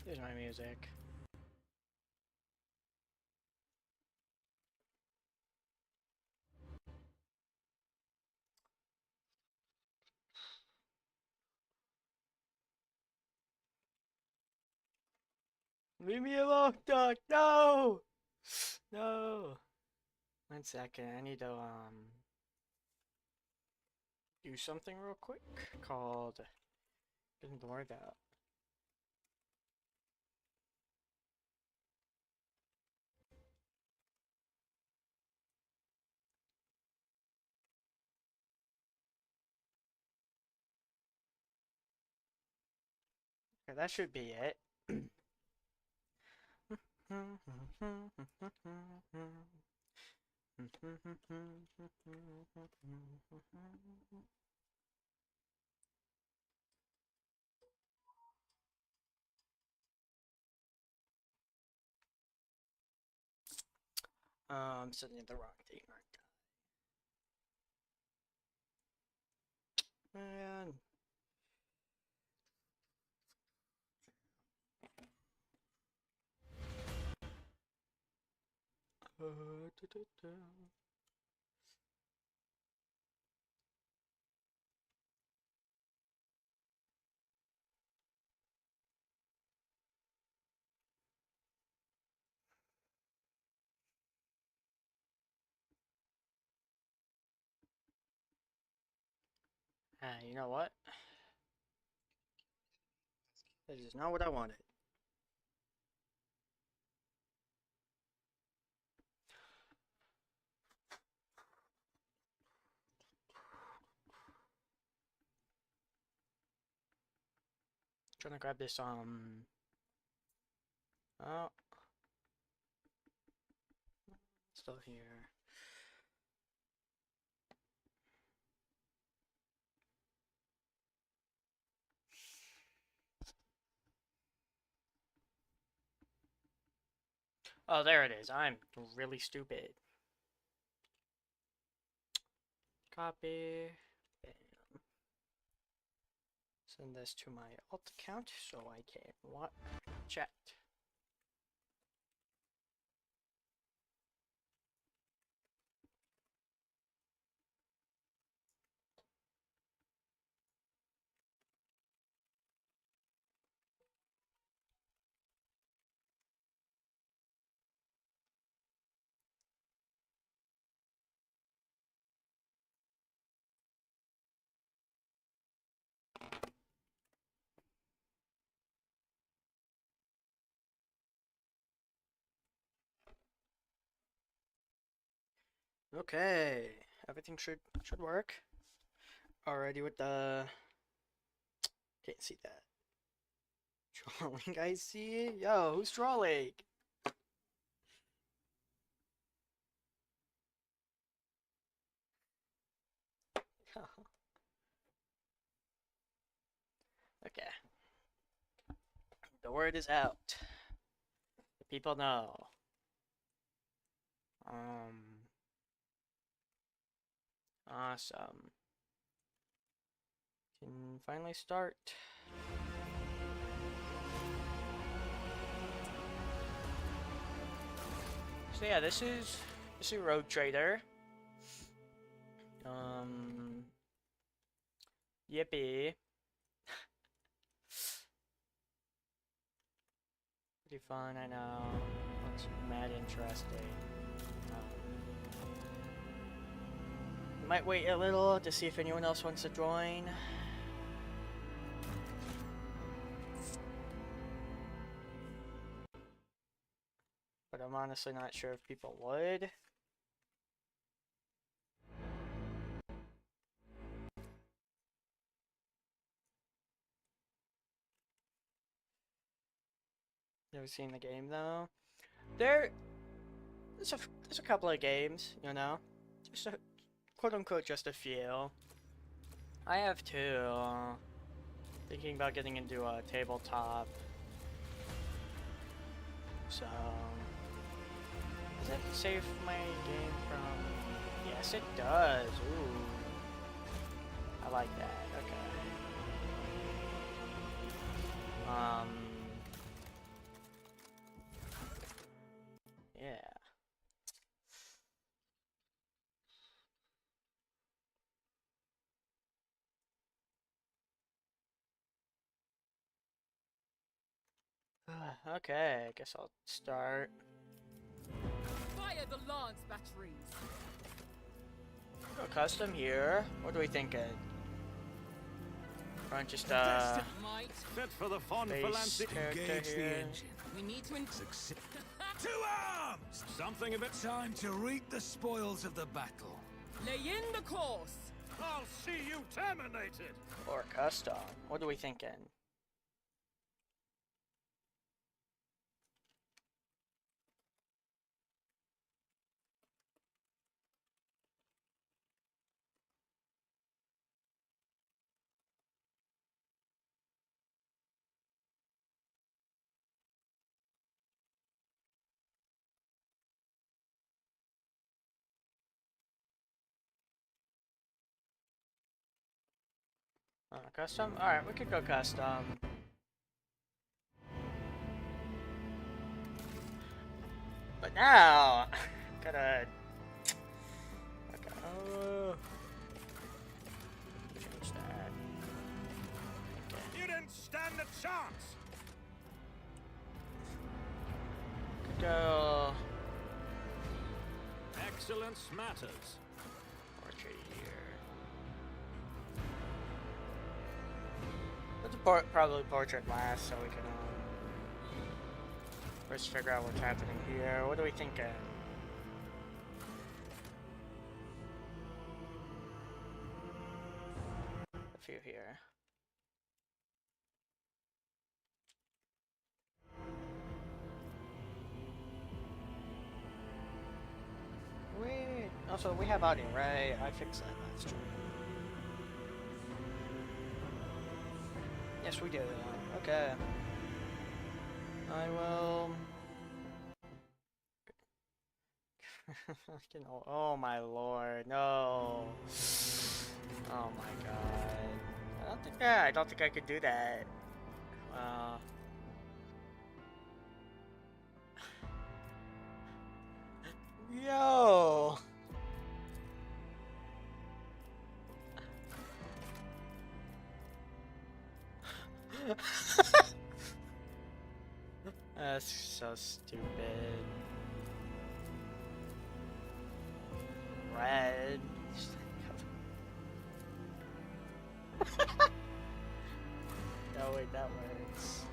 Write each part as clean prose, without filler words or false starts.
There's my music. Leave me alone, Doc! No! No! 1 second, I need to, do something real quick called ignore that. Okay, that should be it. I'm sending the wrong thing, aren't I? Man. You know what? That is not what I wanted. Trying to grab this, oh. Still here. Oh, there it is. I'm really stupid. Copy. Bam. Send this to my alt account so I can chat. Okay, everything should work. Already with the can't see that. Trolling, I see. Yo, who's trolling? Okay. The word is out. The people know. Awesome. Can finally start. So yeah, this is Road Trader. Yippee. Pretty fun, I know. Looks mad interesting. Might wait a little to see if anyone else wants to join. But I'm honestly not sure if people would. Never seen the game though. There's a couple of games, you know, just a quote unquote just a few. I have two. Thinking about getting into a tabletop. So does it save my game from? Yes, it does. Ooh, I like that. Okay. Okay, I guess I'll start. Fire the lance batteries. Go custom here. What are we thinking? Or just Might. Fit for the fun base character Engage the here. engine. We need to Succeed. To arms! something a bit. Time to reap the spoils of the battle. lay in the course. I'll see you terminated. Or custom. What are we thinking? Custom? Alright, we could go custom. But now, gotta. Okay. Oh. Change that. Okay. You didn't stand a chance. Could go. Excellence matters. Portrait here. Let's probably portrait last so we can first figure out what's happening here. What are we thinking? A few here. Wait. Also, we have audio, right? I fixed that. That's true. Yes, we do. Okay. I will. Oh my lord, no. Oh my god. I don't think I could do that. Yo. That's so stupid. Red. No, wait, that works.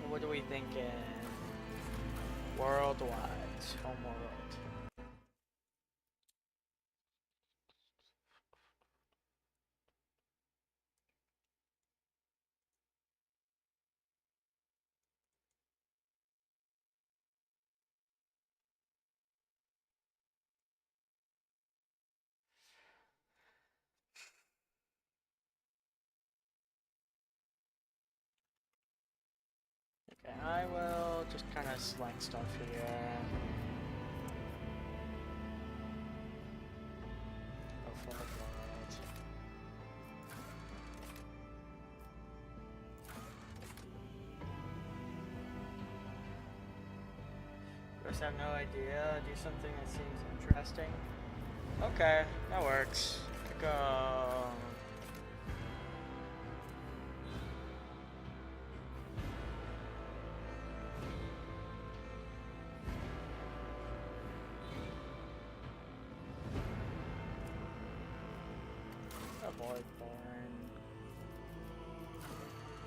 What are we thinking? Worldwide. Home world. Okay, I will just kind of select stuff here. Go for the world. Of course, I have no idea. Do something that seems interesting. Okay, that works. Go. Avoid born.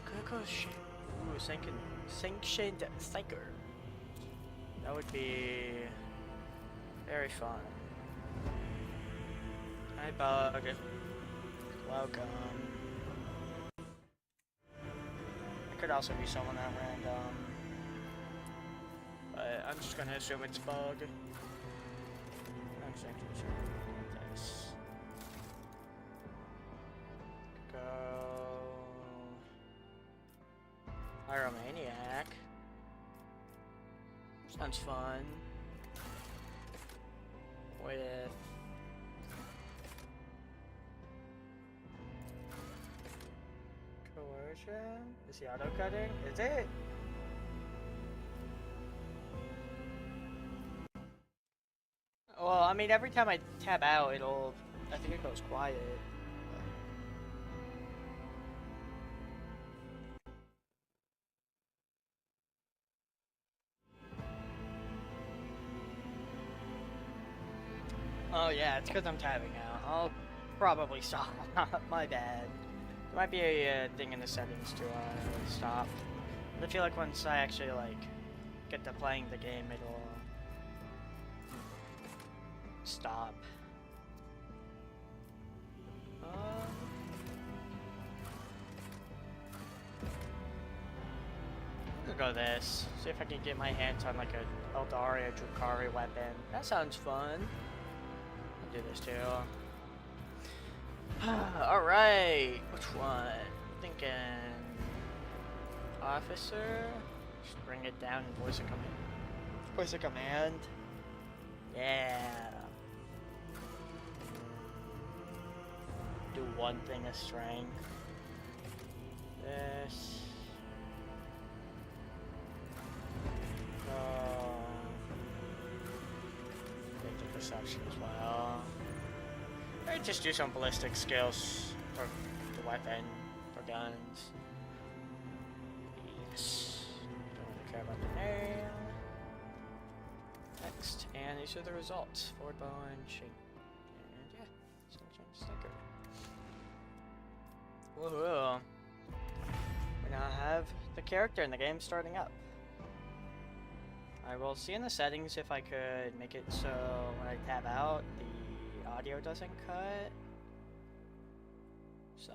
Coco shit. Ooh, sanctioned psyker. That would be very fun. Hi, Bug. Welcome. It could also be someone at random. But I'm just gonna assume it's Bug. I'm just this. Go. Pyromaniac. Sounds fun. With coercion? Is he auto cutting? Is it? Well, I mean, every time I tab out, I think it goes quiet. Oh yeah, it's because I'm tabbing out. I'll probably stop. My bad. There might be a thing in the settings to stop. But I feel like once I actually like get to playing the game, it'll stop. I'm gonna go this. See if I can get my hands on like a Eldaria Drukari weapon. That sounds fun. I'll do this too. Alright, which one? Thinking officer? Just bring it down and voice a command. Voice a command. Yeah. Do one thing of strength. This. Take the perception as well. Or just do some ballistic skills for the weapon, for guns. Yes. Don't really care about the name. Next, and these are the results. Forward bow and shape. And yeah, still change sticker. Woohoo! We now have the character in the game starting up. I will see in the settings if I could make it so when I tab out, the audio doesn't cut. So.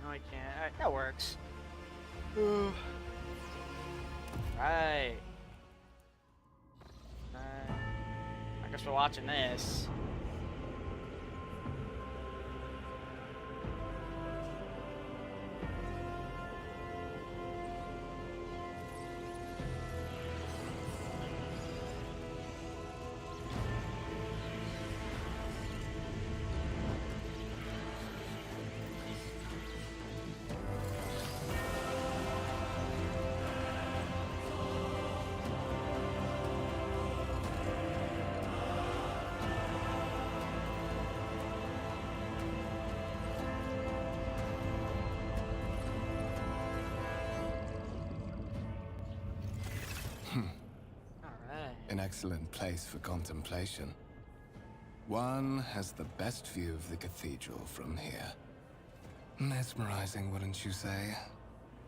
No, I can't. Alright, that works. Right. I guess we're watching this. An excellent place for contemplation. One has the best view of the cathedral from here. Mesmerizing, wouldn't you say?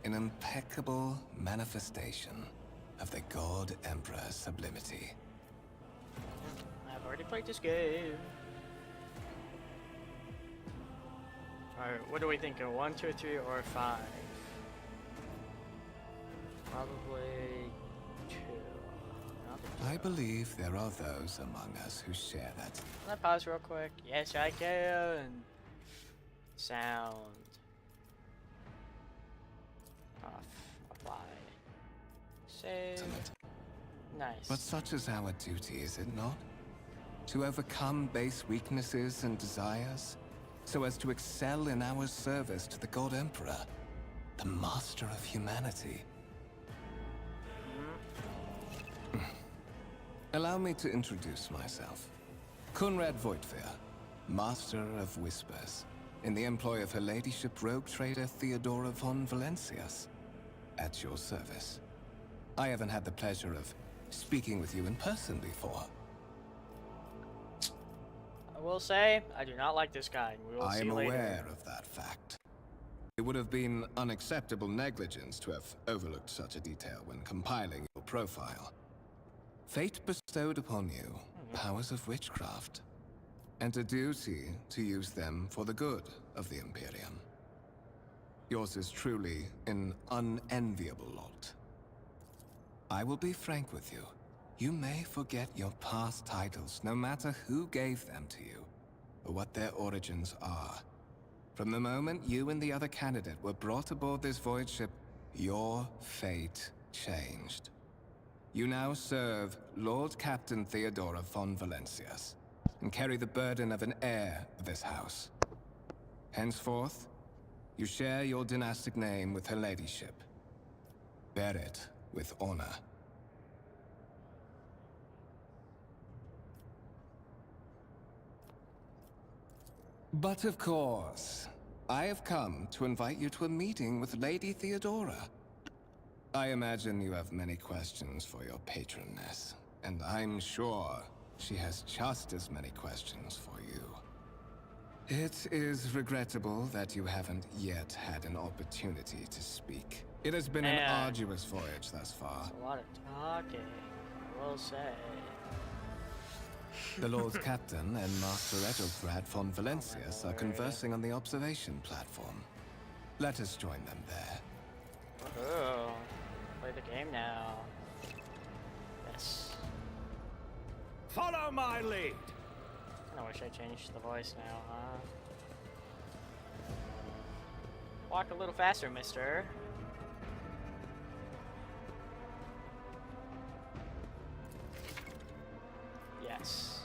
An impeccable manifestation of the God Emperor's sublimity. I've already played this game. Alright, what are we thinking? 1, 2, 3, or 5? Probably 2. I believe there are those among us who share that. Can I pause real quick? Yes, I can. Sound. Off. Apply. Save. Nice. But such is our duty, is it not? To overcome base weaknesses and desires, so as to excel in our service to the God Emperor, the master of humanity. Allow me to introduce myself. Conrad Voigtveer, Master of Whispers, in the employ of Her Ladyship Rogue Trader Theodora von Valencias. At your service. I haven't had the pleasure of speaking with you in person before. I will say, I do not like this guy. We will I see am later. aware of that fact. It would have been unacceptable negligence to have overlooked such a detail when compiling your profile. Fate bestowed upon you powers of witchcraft, and a duty to use them for the good of the Imperium. Yours is truly an unenviable lot. I will be frank with you. You may forget your past titles, no matter who gave them to you, or what their origins are. From the moment you and the other candidate were brought aboard this void ship, your fate changed. You now serve Lord Captain Theodora von Valencias, and carry the burden of an heir of this house. Henceforth, you share your dynastic name with Her Ladyship. Bear it with honor. But of course, I have come to invite you to a meeting with Lady Theodora. I imagine you have many questions for your patroness, and I'm sure she has just as many questions for you. It is regrettable that you haven't yet had an opportunity to speak. It has been an Man. arduous voyage thus far. A lot of talking, I will say. The Lord's Captain and Master Ethelfrad von Valencius are conversing on the observation platform. Let us join them there. Woohoo. Play the game now. Yes. Follow my lead. Kinda wish I changed the voice now, huh? Walk a little faster, mister. Yes.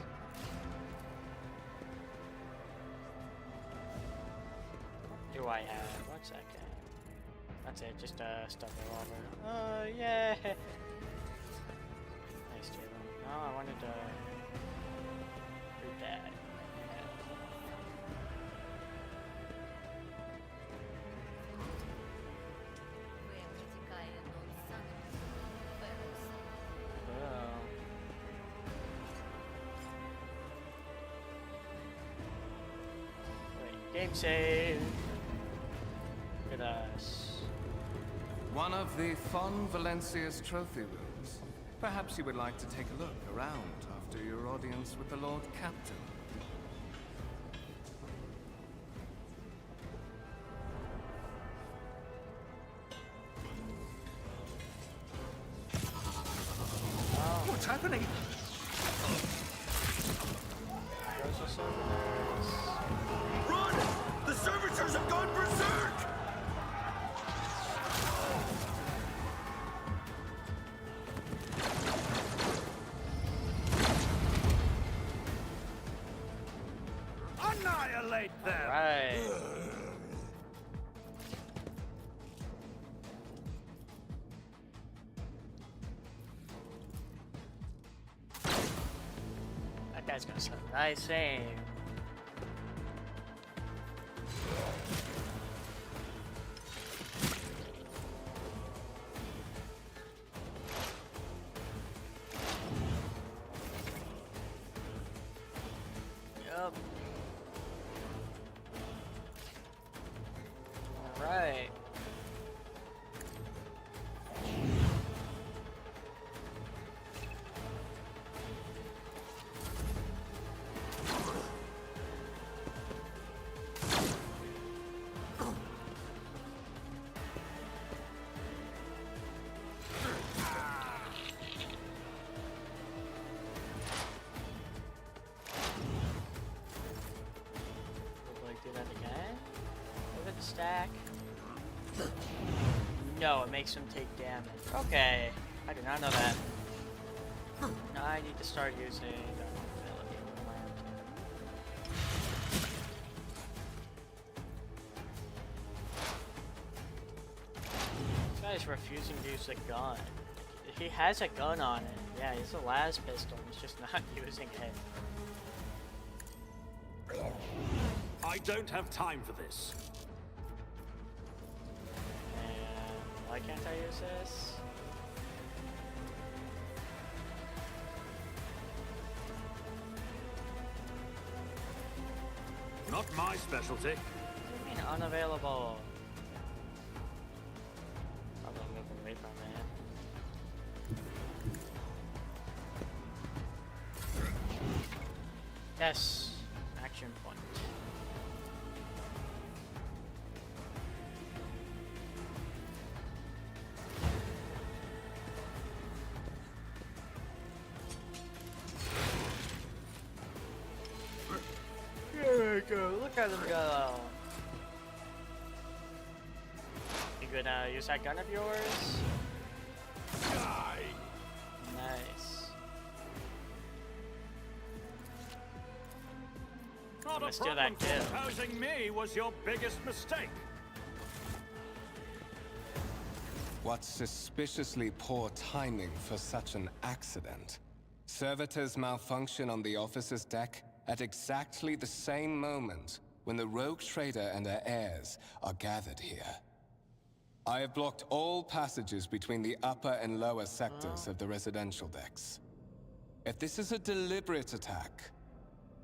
What do I have? 1 second. That's it, just a stub revolver. Oh, yeah! Nice, Jalen. No, I wanted to read that. Oh. Wait, game save! Look at us. One of the von Valencius trophy rooms. Perhaps you would like to take a look around after your audience with the Lord Captain. What's happening? There's the servitors. Run! The servitors have gone berserk! Annihilate them. Right. That guy's gonna start nice aim. Yup. Alright. Do that again? Look at the stack. No, it makes him take damage. Okay, I did not know that. Now I need to start using ability. This guy's refusing to use the gun. He has a gun on it. Yeah, he's a las pistol. He's just not using it. I don't have time for this. And why can't I use this? Not my specialty. What do you mean unavailable? I'm gonna move away from it. Yes, action point. There we go. Look at him go. You gonna use that gun of yours? Die. Nice. Not Let's a do that problem. kill. Opposing me was your biggest mistake. What suspiciously poor timing for such an accident. Servitors malfunction on the officer's deck at exactly the same moment when the rogue trader and her heirs are gathered here. I have blocked all passages between the upper and lower sectors of the residential decks. If this is a deliberate attack,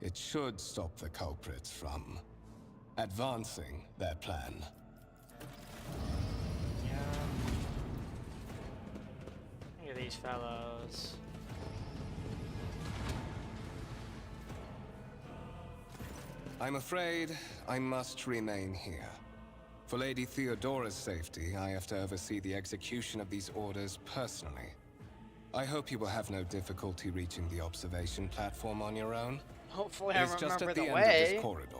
it should stop the culprits from advancing their plan. Yeah. Look at these fellows. I'm afraid I must remain here. For Lady Theodora's safety, I have to oversee the execution of these orders personally. I hope you will have no difficulty reaching the observation platform on your own. Hopefully I It's just remember at the the end way. of this corridor.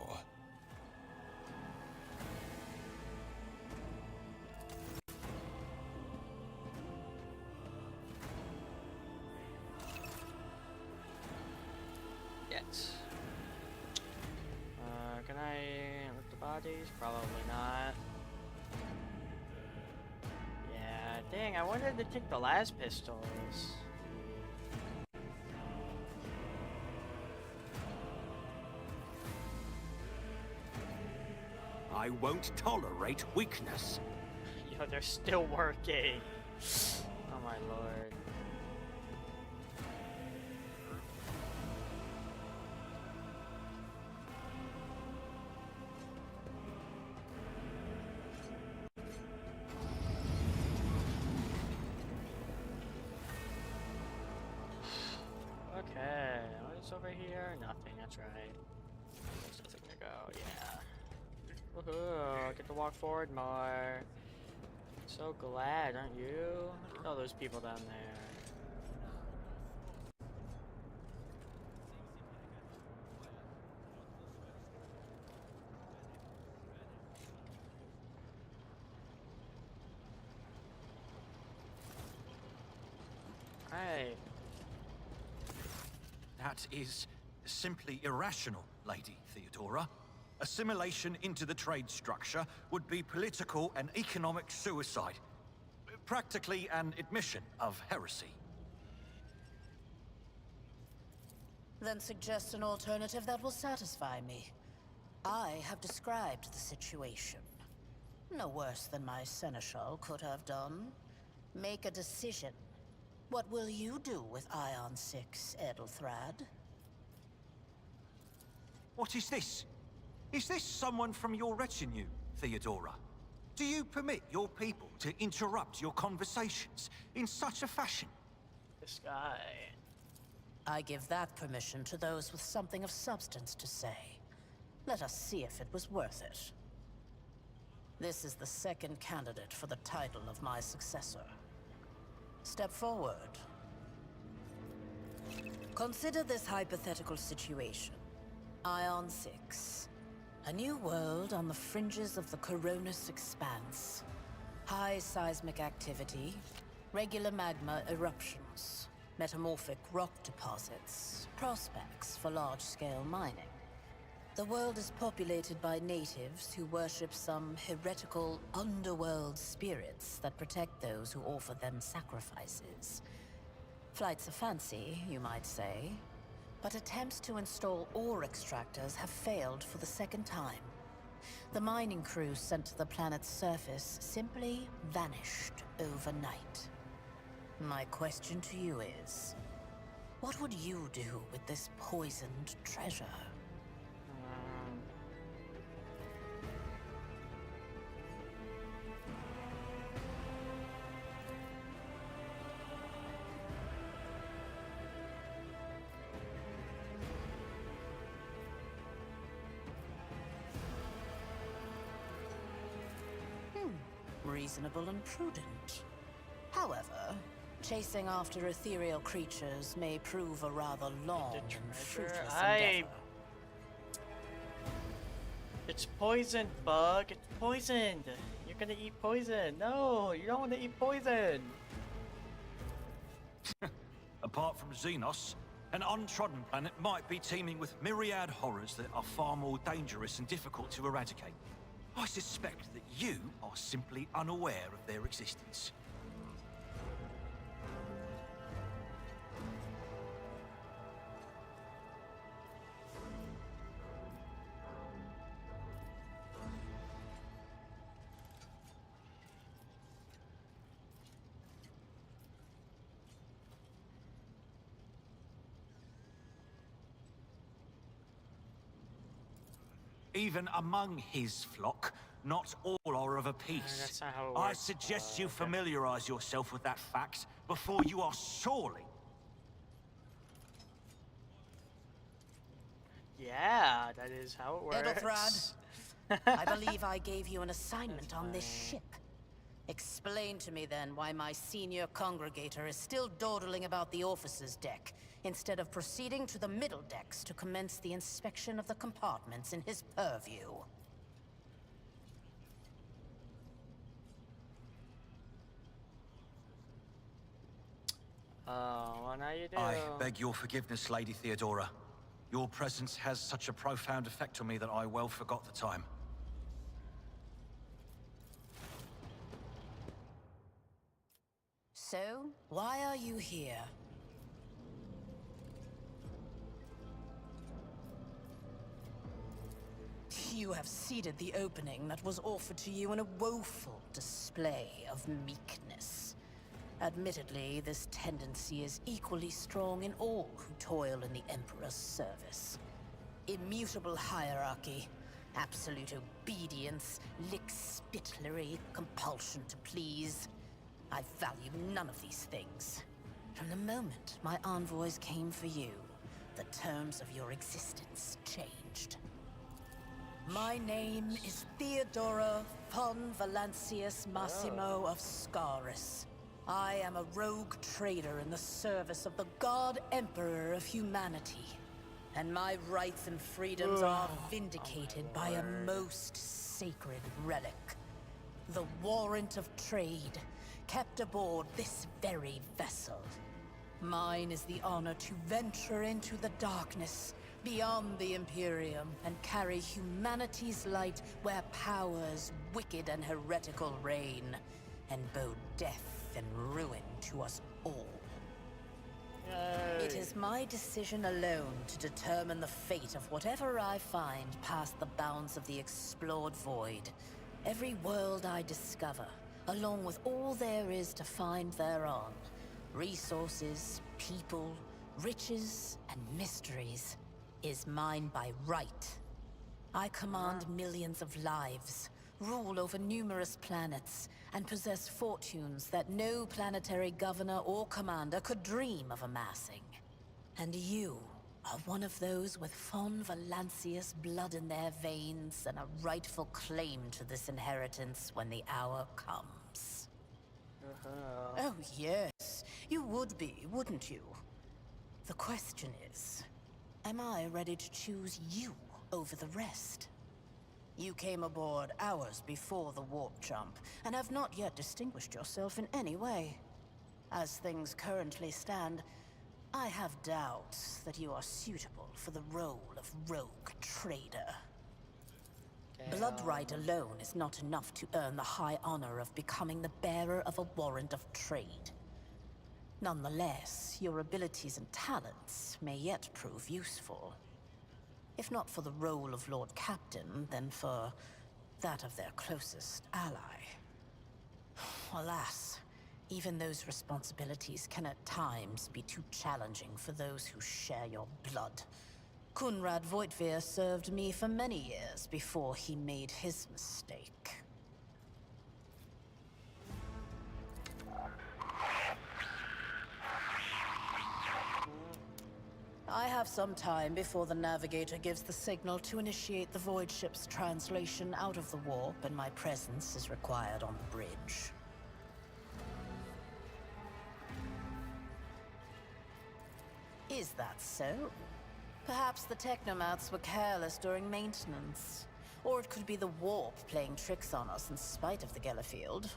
Yes. Can I lift the bodies? Probably not. Yeah, dang, I wanted to take the last pistols. I won't tolerate weakness. Yo, they're still working. Oh my lord. Okay, what's over here? Nothing, that's right. There's nothing to go, yeah. Woohoo, I get to walk forward more. So glad, aren't you? Look at all those people down there. Right. That is simply irrational, Lady Theodora. Assimilation into the trade structure would be political and economic suicide. Practically an admission of heresy. Then suggest an alternative that will satisfy me. I have described the situation. No worse than my seneschal could have done. Make a decision. What will you do with Ion 6, Edelthrad? What is this? Is this someone from your retinue, Theodora? Do you permit your people to interrupt your conversations in such a fashion? This guy. I give that permission to those with something of substance to say. Let us see if it was worth it. This is the second candidate for the title of my successor. Step forward. Consider this hypothetical situation. Ion 6. A new world on the fringes of the Coronis Expanse. High seismic activity, regular magma eruptions, metamorphic rock deposits, prospects for large-scale mining. The world is populated by natives who worship some heretical underworld spirits that protect those who offer them sacrifices. Flights of fancy, you might say, but attempts to install ore extractors have failed for the second time. The mining crews sent to the planet's surface simply vanished overnight. My question to you is, what would you do with this poisoned treasure? Reasonable and prudent. However, chasing after ethereal creatures may prove a rather long and fruitless endeavor. It's poisoned, Bug. It's poisoned. You're gonna eat poison. No, you don't want to eat poison. Apart from Xenos, an untrodden planet might be teeming with myriad horrors that are far more dangerous and difficult to eradicate. I suspect that you are simply unaware of their existence. Even among his flock, not all are of a piece. that's not how it I works. suggest you Okay. familiarize yourself with that fact before you are sorely. Yeah, that is how it works. Edelthrad, I believe I gave you an assignment on this ship. Explain to me then why my senior congregator is still dawdling about the officer's deck, instead of proceeding to the middle decks to commence the inspection of the compartments in his purview. Oh, what now you do? I beg your forgiveness, Lady Theodora. Your presence has such a profound effect on me that I well forgot the time. So, why are you here? You have seeded the opening that was offered to you in a woeful display of meekness. Admittedly, this tendency is equally strong in all who toil in the Emperor's service. Immutable hierarchy, absolute obedience, lick-spittlery, compulsion to please. I value none of these things. From the moment my envoys came for you, the terms of your existence changed. My name is Theodora von Valancius Massimo of Scaris. I am a rogue trader in the service of the God Emperor of humanity. And my rights and freedoms are vindicated by a most sacred relic. The warrant of trade, kept aboard this very vessel. Mine is the honor to venture into the darkness, beyond the Imperium, and carry humanity's light where powers wicked and heretical reign, and bow death and ruin to us all. It is my decision alone to determine the fate of whatever I find past the bounds of the explored void. Every world I discover, along with all there is to find thereon. Resources, people, riches, and mysteries, is mine by right. I command millions of lives, rule over numerous planets, and possess fortunes that no planetary governor or commander could dream of amassing. And you are one of those with von Valancius blood in their veins and a rightful claim to this inheritance when the hour comes. Oh yes, you would be, wouldn't you? The question is, am I ready to choose you over the rest? You came aboard hours before the warp jump, and have not yet distinguished yourself in any way. As things currently stand, I have doubts that you are suitable for the role of rogue trader. Blood right alone is not enough to earn the high honor of becoming the bearer of a warrant of trade. Nonetheless, your abilities and talents may yet prove useful. If not for the role of Lord Captain, then for that of their closest ally. Alas, even those responsibilities can at times be too challenging for those who share your blood. Kunrad Voitvir served me for many years before he made his mistake. I have some time before the Navigator gives the signal to initiate the Void Ship's translation out of the warp, and my presence is required on the bridge. Is that so? Perhaps the Technomats were careless during maintenance. Or it could be the warp playing tricks on us in spite of the Gellerfield.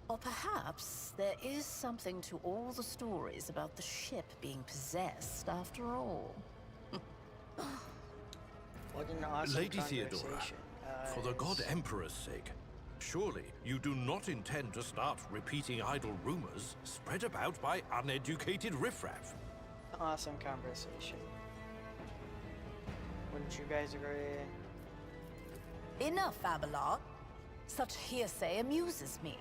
Or perhaps there is something to all the stories about the ship being possessed after all. What an awesome Lady Theodora, conversation, for the God guys. Emperor's sake, surely you do not intend to start repeating idle rumors spread about by uneducated riffraff. Awesome conversation. Wouldn't you guys agree? Enough, Abelard. Such hearsay amuses me.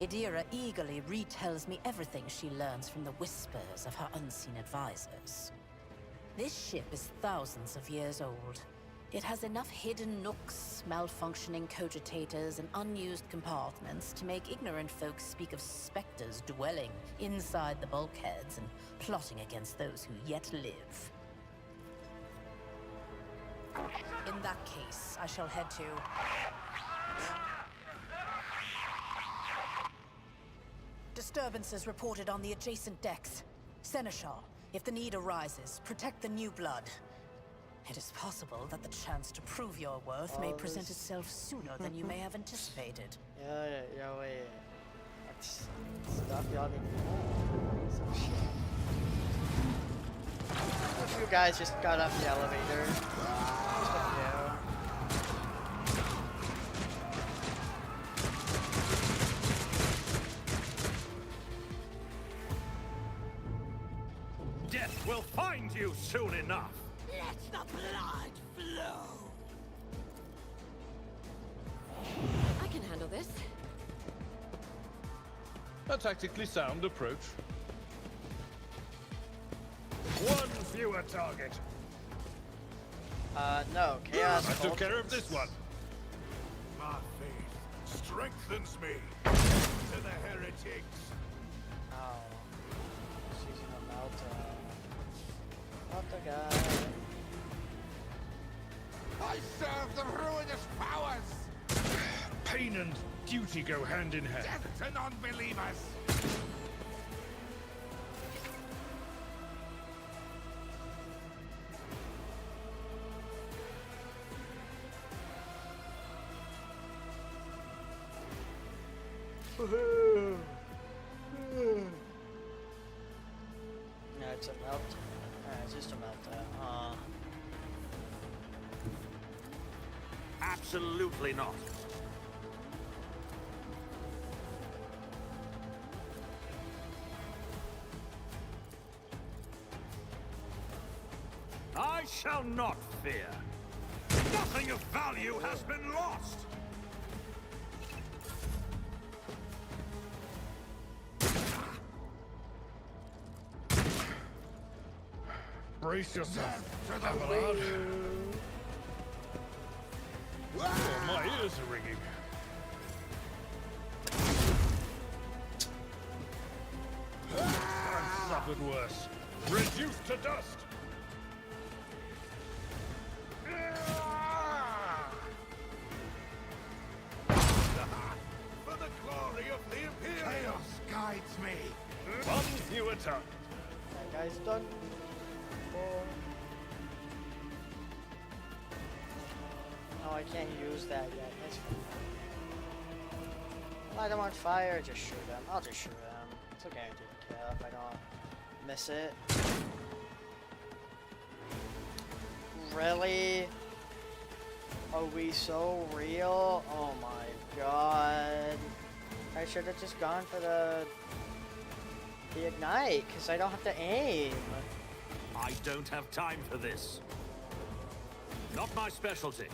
Idira eagerly retells me everything she learns from the whispers of her unseen advisors. This ship is thousands of years old. It has enough hidden nooks, malfunctioning cogitators, and unused compartments to make ignorant folks speak of specters dwelling inside the bulkheads and plotting against those who yet live. In that case, I shall head to... Disturbances reported on the adjacent decks. Seneschal, if the need arises, protect the new blood. It is possible that the chance to prove your worth may present itself sooner than you may have anticipated. Yeah, wait. That's stuff y'all didn't know. Some shit. A few guys just got off the elevator. Just a few. Death will find you soon enough. Let the blood flow! I can handle this. A tactically sound approach. One fewer target. No, chaos. I took care of this one. My faith strengthens me. To the heretics. Oh. She's using a Melta guy. I serve the ruinous powers. Pain and duty go hand in hand. Death to non-believers. No, it's a melt. It's just a Melta. Absolutely not. I shall not fear. Nothing of value has been lost. Brace yourself, To the Abelard. Oh, my ears are ringing. I've suffered worse. Reduced to dust. For the glory of the Imperium. Chaos guides me. One fewer target. That guy's done. Oh, I can't use that yet. That's fine. Light him on fire, just shoot him. I'll just shoot him. It's a guaranteed kill if I don't miss it. Really? Are we so real? Oh my god. I should have just gone for the ignite, because I don't have to aim. I don't have time for this. Not my specialty.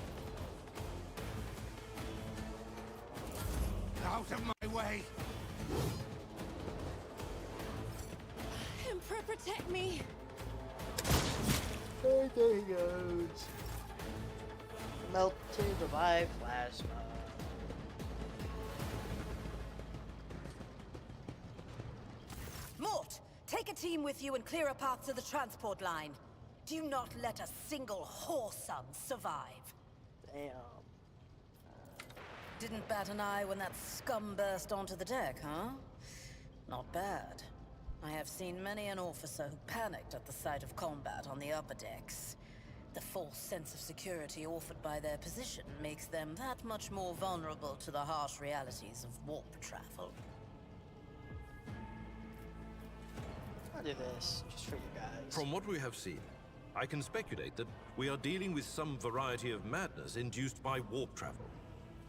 Out of my way. Emperor, protect me! There he goes. Melt to revive plasma. Mort, take a team with you and clear a path to the transport line. Do not let a single whoreson survive. Damn. Didn't bat an eye when that scum burst onto the deck, huh? Not bad. I have seen many an officer who panicked at the sight of combat on the upper decks. The false sense of security offered by their position makes them that much more vulnerable to the harsh realities of warp travel. I'll do this, just for you guys. From what we have seen, I can speculate that we are dealing with some variety of madness induced by warp travel.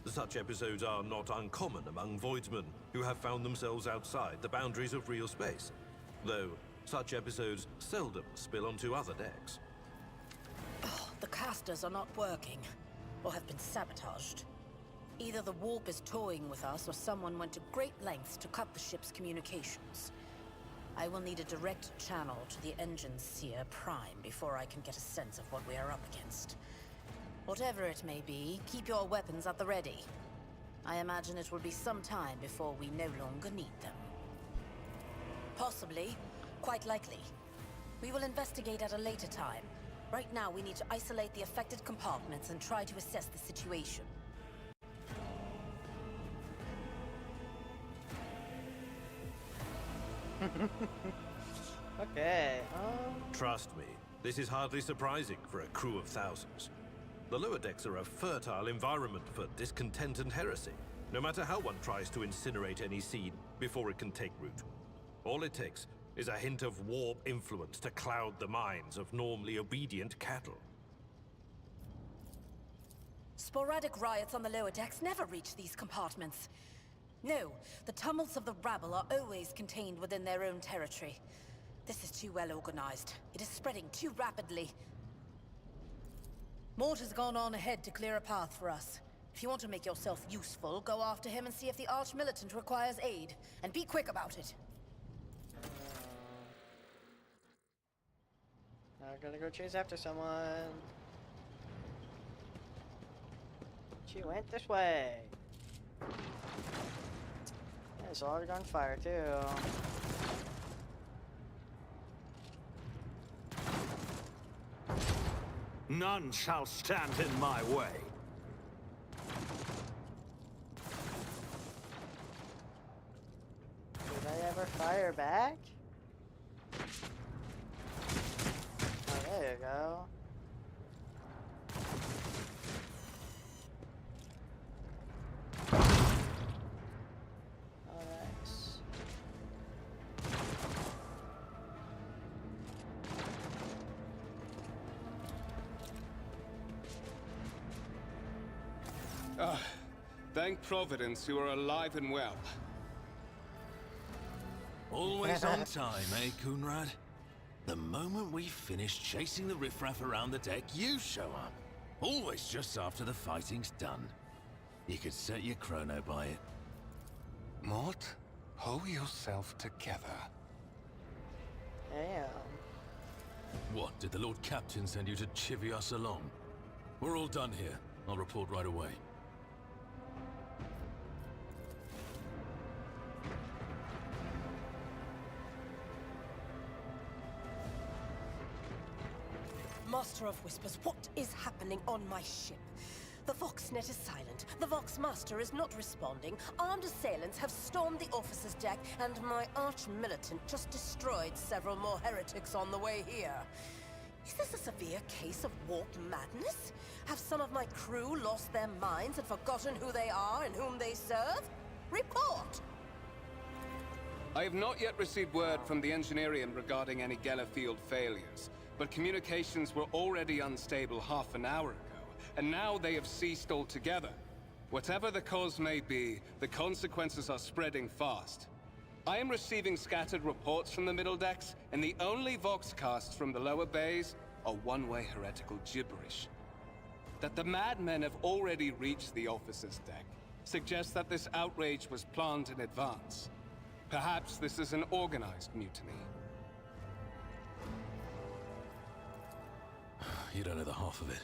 Such episodes are not uncommon among voidsmen who have found themselves outside the boundaries of real space, though such episodes seldom spill onto other decks. Oh, the casters are not working, or have been sabotaged. Either the warp is toying with us, or someone went to great lengths to cut the ship's communications. I will need a direct channel to the engine seer Prime before I can get a sense of what we are up against. Whatever it may be, keep your weapons at the ready. I imagine it will be some time before we no longer need them. Possibly. Quite likely. We will investigate at a later time. Right now, we need to isolate the affected compartments and try to assess the situation. Okay, Trust me, this is hardly surprising for a crew of thousands. The lower decks are a fertile environment for discontent and heresy, no matter how one tries to incinerate any seed before it can take root. All it takes is a hint of warp influence to cloud the minds of normally obedient cattle. Sporadic riots on the lower decks never reach these compartments. No, the tumults of the rabble are always contained within their own territory. This is too well organized. It is spreading too rapidly. Mort has gone on ahead to clear a path for us. If you want to make yourself useful, go after him and see if the Arch-Militant requires aid. And be quick about it. I'm gonna go chase after someone. She went this way. Yeah, it's already on fire too. None shall stand in my way. Did I ever fire back? Oh, there you go. Oh, nice. Thank Providence you are alive and well. Always on time, eh, Coonrad? The moment we finish chasing the riffraff around the deck, you show up. Always just after the fighting's done. You could set your chrono by it. Mort, pull yourself together. Damn. What, did the Lord Captain send you to chivvy us along? We're all done here. I'll report right away. Master of Whispers, what is happening on my ship? The Voxnet is silent. The Vox Master is not responding. Armed assailants have stormed the officer's deck, and my arch-militant just destroyed several more heretics on the way here. Is this a severe case of warp madness? Have some of my crew lost their minds and forgotten who they are and whom they serve? Report! I have not yet received word from the Engineering regarding any Geller field failures, but communications were already unstable half an hour ago, and now they have ceased altogether. Whatever the cause may be, the consequences are spreading fast. I am receiving scattered reports from the middle decks, and the only voxcasts from the lower bays are one-way heretical gibberish. That the madmen have already reached the officer's deck suggests that this outrage was planned in advance. Perhaps this is an organized mutiny. You don't know the half of it.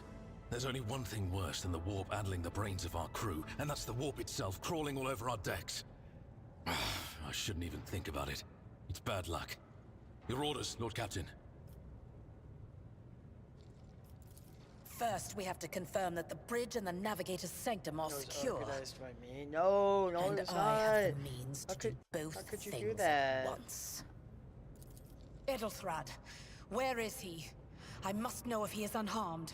There's only one thing worse than the warp addling the brains of our crew, and that's the warp itself crawling all over our decks. I shouldn't even think about it. It's bad luck. Your orders, Lord Captain. First, we have to confirm that the bridge and the navigator's sanctum are It was secure. organized by me. No, no, And it's I not. have the means How to could- do both how could you do things that? at once. Edelthrad, where is he? I must know if he is unharmed.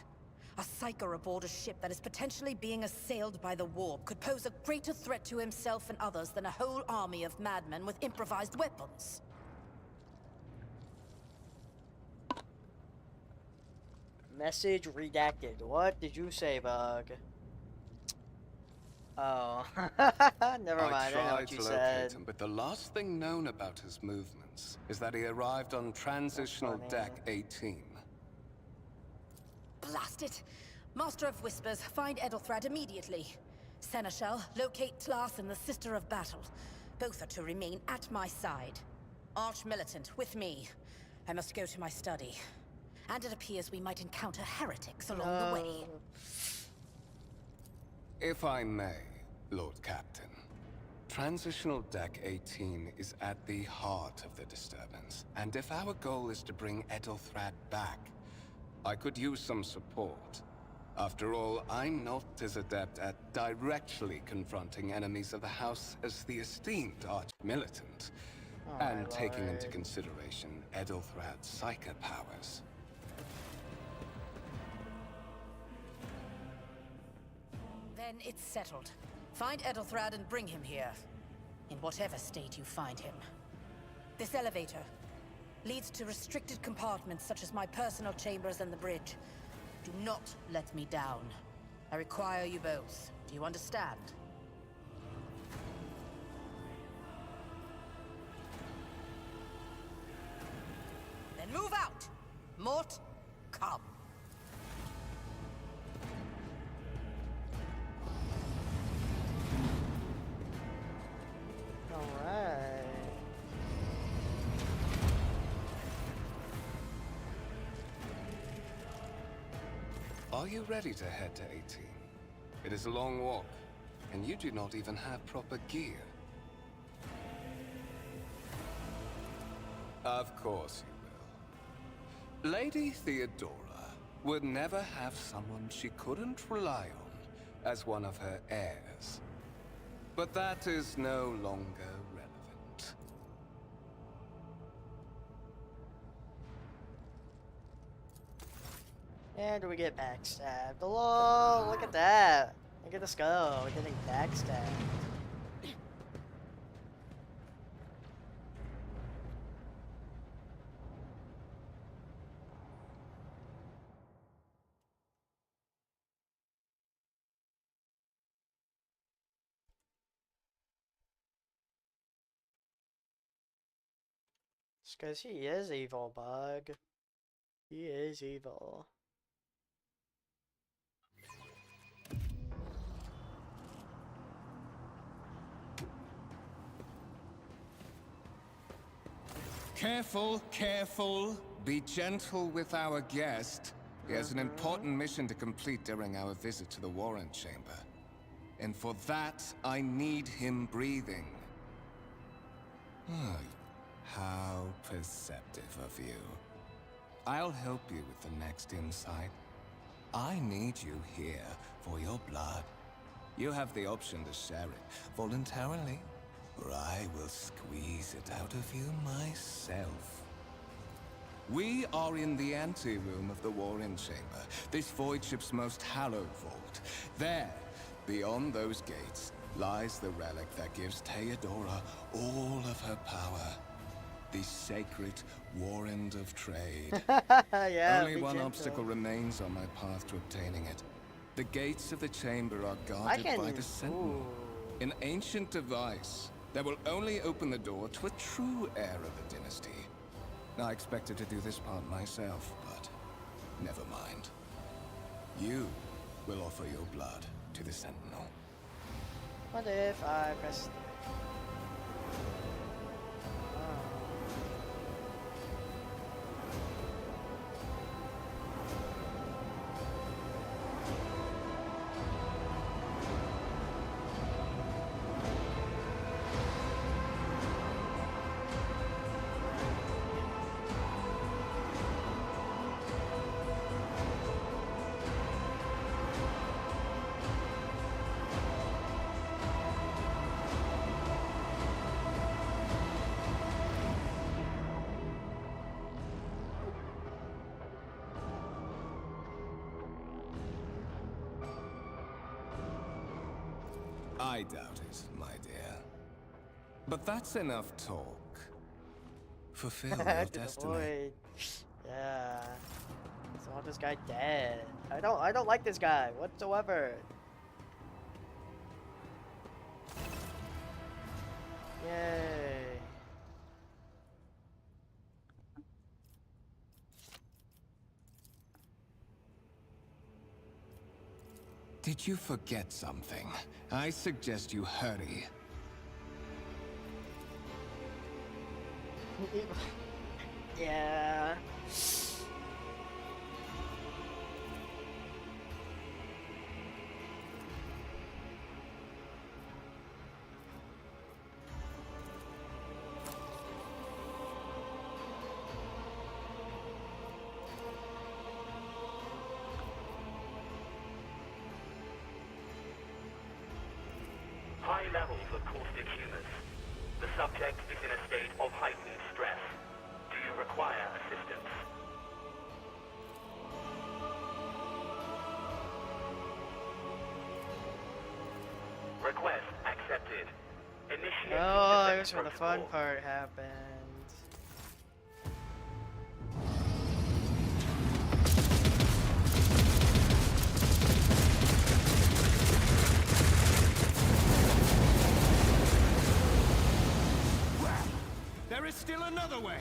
A psyker aboard a ship that is potentially being assailed by the warp could pose a greater threat to himself and others than a whole army of madmen with improvised weapons. Message redacted. What did you say, Bug? Oh. Never mind, I know tried what to you locate said. him, but the last thing known about his movements is that he arrived on transitional funny. deck 18. Blast it! Master of Whispers, find Edelthrad immediately. Seneschal, locate Tlas and the Sister of Battle. Both are to remain at my side. Arch-Militant, with me. I must go to my study. And it appears we might encounter heretics along the way. If I may, Lord Captain. Transitional Deck 18 is at the heart of the disturbance, and if our goal is to bring Ethelthrad back, I could use some support. After all, I'm not as adept at directly confronting enemies of the House as the esteemed Arch-Militant, and taking into consideration Ethelthrad's psycho powers. Then it's settled. Find Ethelthrad and bring him here. In whatever state you find him. This elevator leads to restricted compartments such as my personal chambers and the bridge. Do not let me down. I require you both. Do you understand? Then move out! Mort, come. Alright. Are you ready to head to 18? It is a long walk, and you do not even have proper gear. Of course you will. Lady Theodora would never have someone she couldn't rely on as one of her heirs. But that is no longer relevant. And we get backstabbed. Hello, look at that. Look at us go. We're getting backstabbed. It's because he is evil, Bug. He is evil. Careful, careful. Be gentle with our guest. He has an important mission to complete during our visit to the Warrant Chamber. And for that, I need him breathing. How perceptive of you. I'll help you with the next insight. I need you here for your blood. You have the option to share it voluntarily, or I will squeeze it out of you myself. We are in the anteroom of the Warren Chamber, this void ship's most hallowed vault. There, beyond those gates, lies the relic that gives Theodora all of her power. The sacred Warrant of Trade. Yeah, Only one gentle. obstacle remains on my path to obtaining it. The gates of the chamber are guarded by the Sentinel. Ooh. An ancient device that will only open the door to a true heir of the dynasty. I expected to do this part myself, but never mind. You will offer your blood to the Sentinel. What if I press... I doubt it, my dear. But that's enough talk. Fulfill your To the destiny. void. Yeah. I want this guy dead. I don't like this guy whatsoever. Yay. Did you forget something? I suggest you hurry. Yeah. of caustic humors. The subject is in a state of heightened stress. Do you require assistance? Request accepted. Initiate Oh, defense here's where the fun protocol. part happens. There is still another way.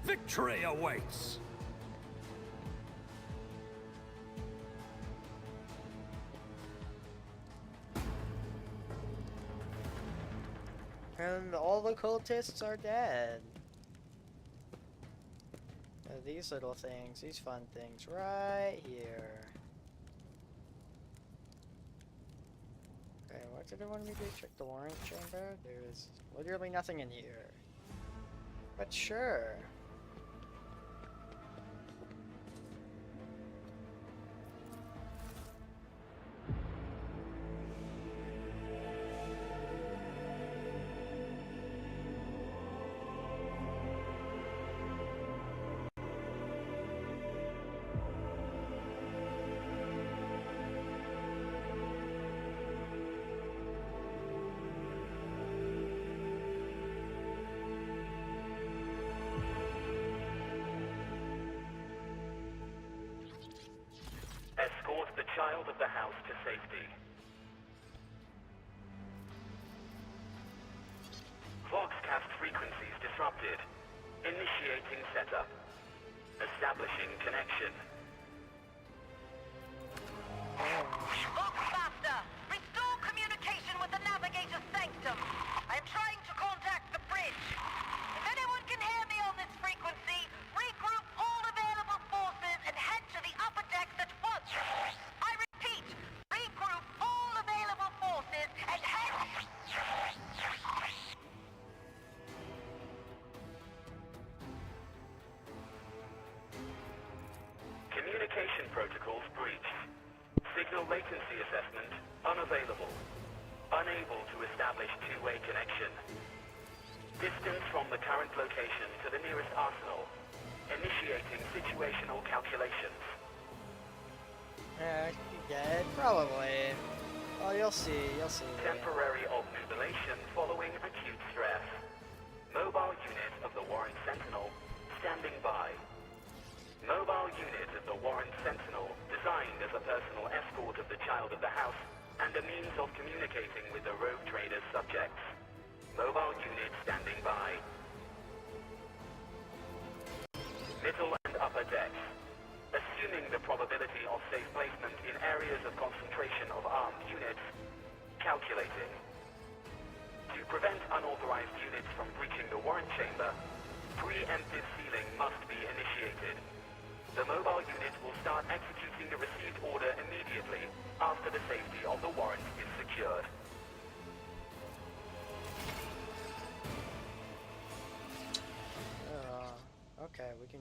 Victory awaits! And all the cultists are dead. These little things, these fun things, right here. Okay, what did they want me to do? Check the warrant chamber? There's literally nothing in here. But sure. Escort the child of the house to safety. Voxcast frequencies disrupted. Initiating setup. Establishing connection. Voxmaster, restore communication with the navigator's sanctum. I am trying to contact the bridge. If anyone can hear me on this frequency, regroup all available forces and head to the upper decks at once. I repeat, regroup all available forces and head... Communication protocols breached. Signal latency assessment unavailable. Unable to establish two-way connection. Distance from the current location to the nearest arsenal. Initiating situational calculations. Yeah, you dead? Probably. Oh, you'll see, you'll see. Temporary obnubilation following acute stress. Mobile unit of the Warren Sentinel standing by. Mobile unit of the Warren Sentinel, designed as a personal escort of the child of the house and a means of communicating with the rogue trader's subjects. Mobile unit standing by. Middle and upper decks. Assuming the probability of safe placement in areas of concentration of armed units. Calculating. To prevent unauthorized units from breaching the warrant chamber, preemptive sealing must be initiated. The mobile unit will start executing the received order immediately after the safety of the warrant is secured. Okay, we can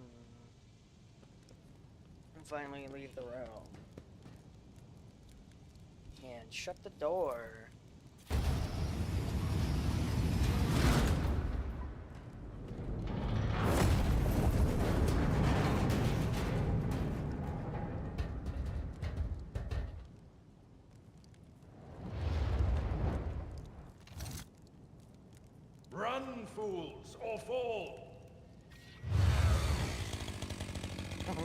finally leave the room. And shut the door. Run, fools, or fall!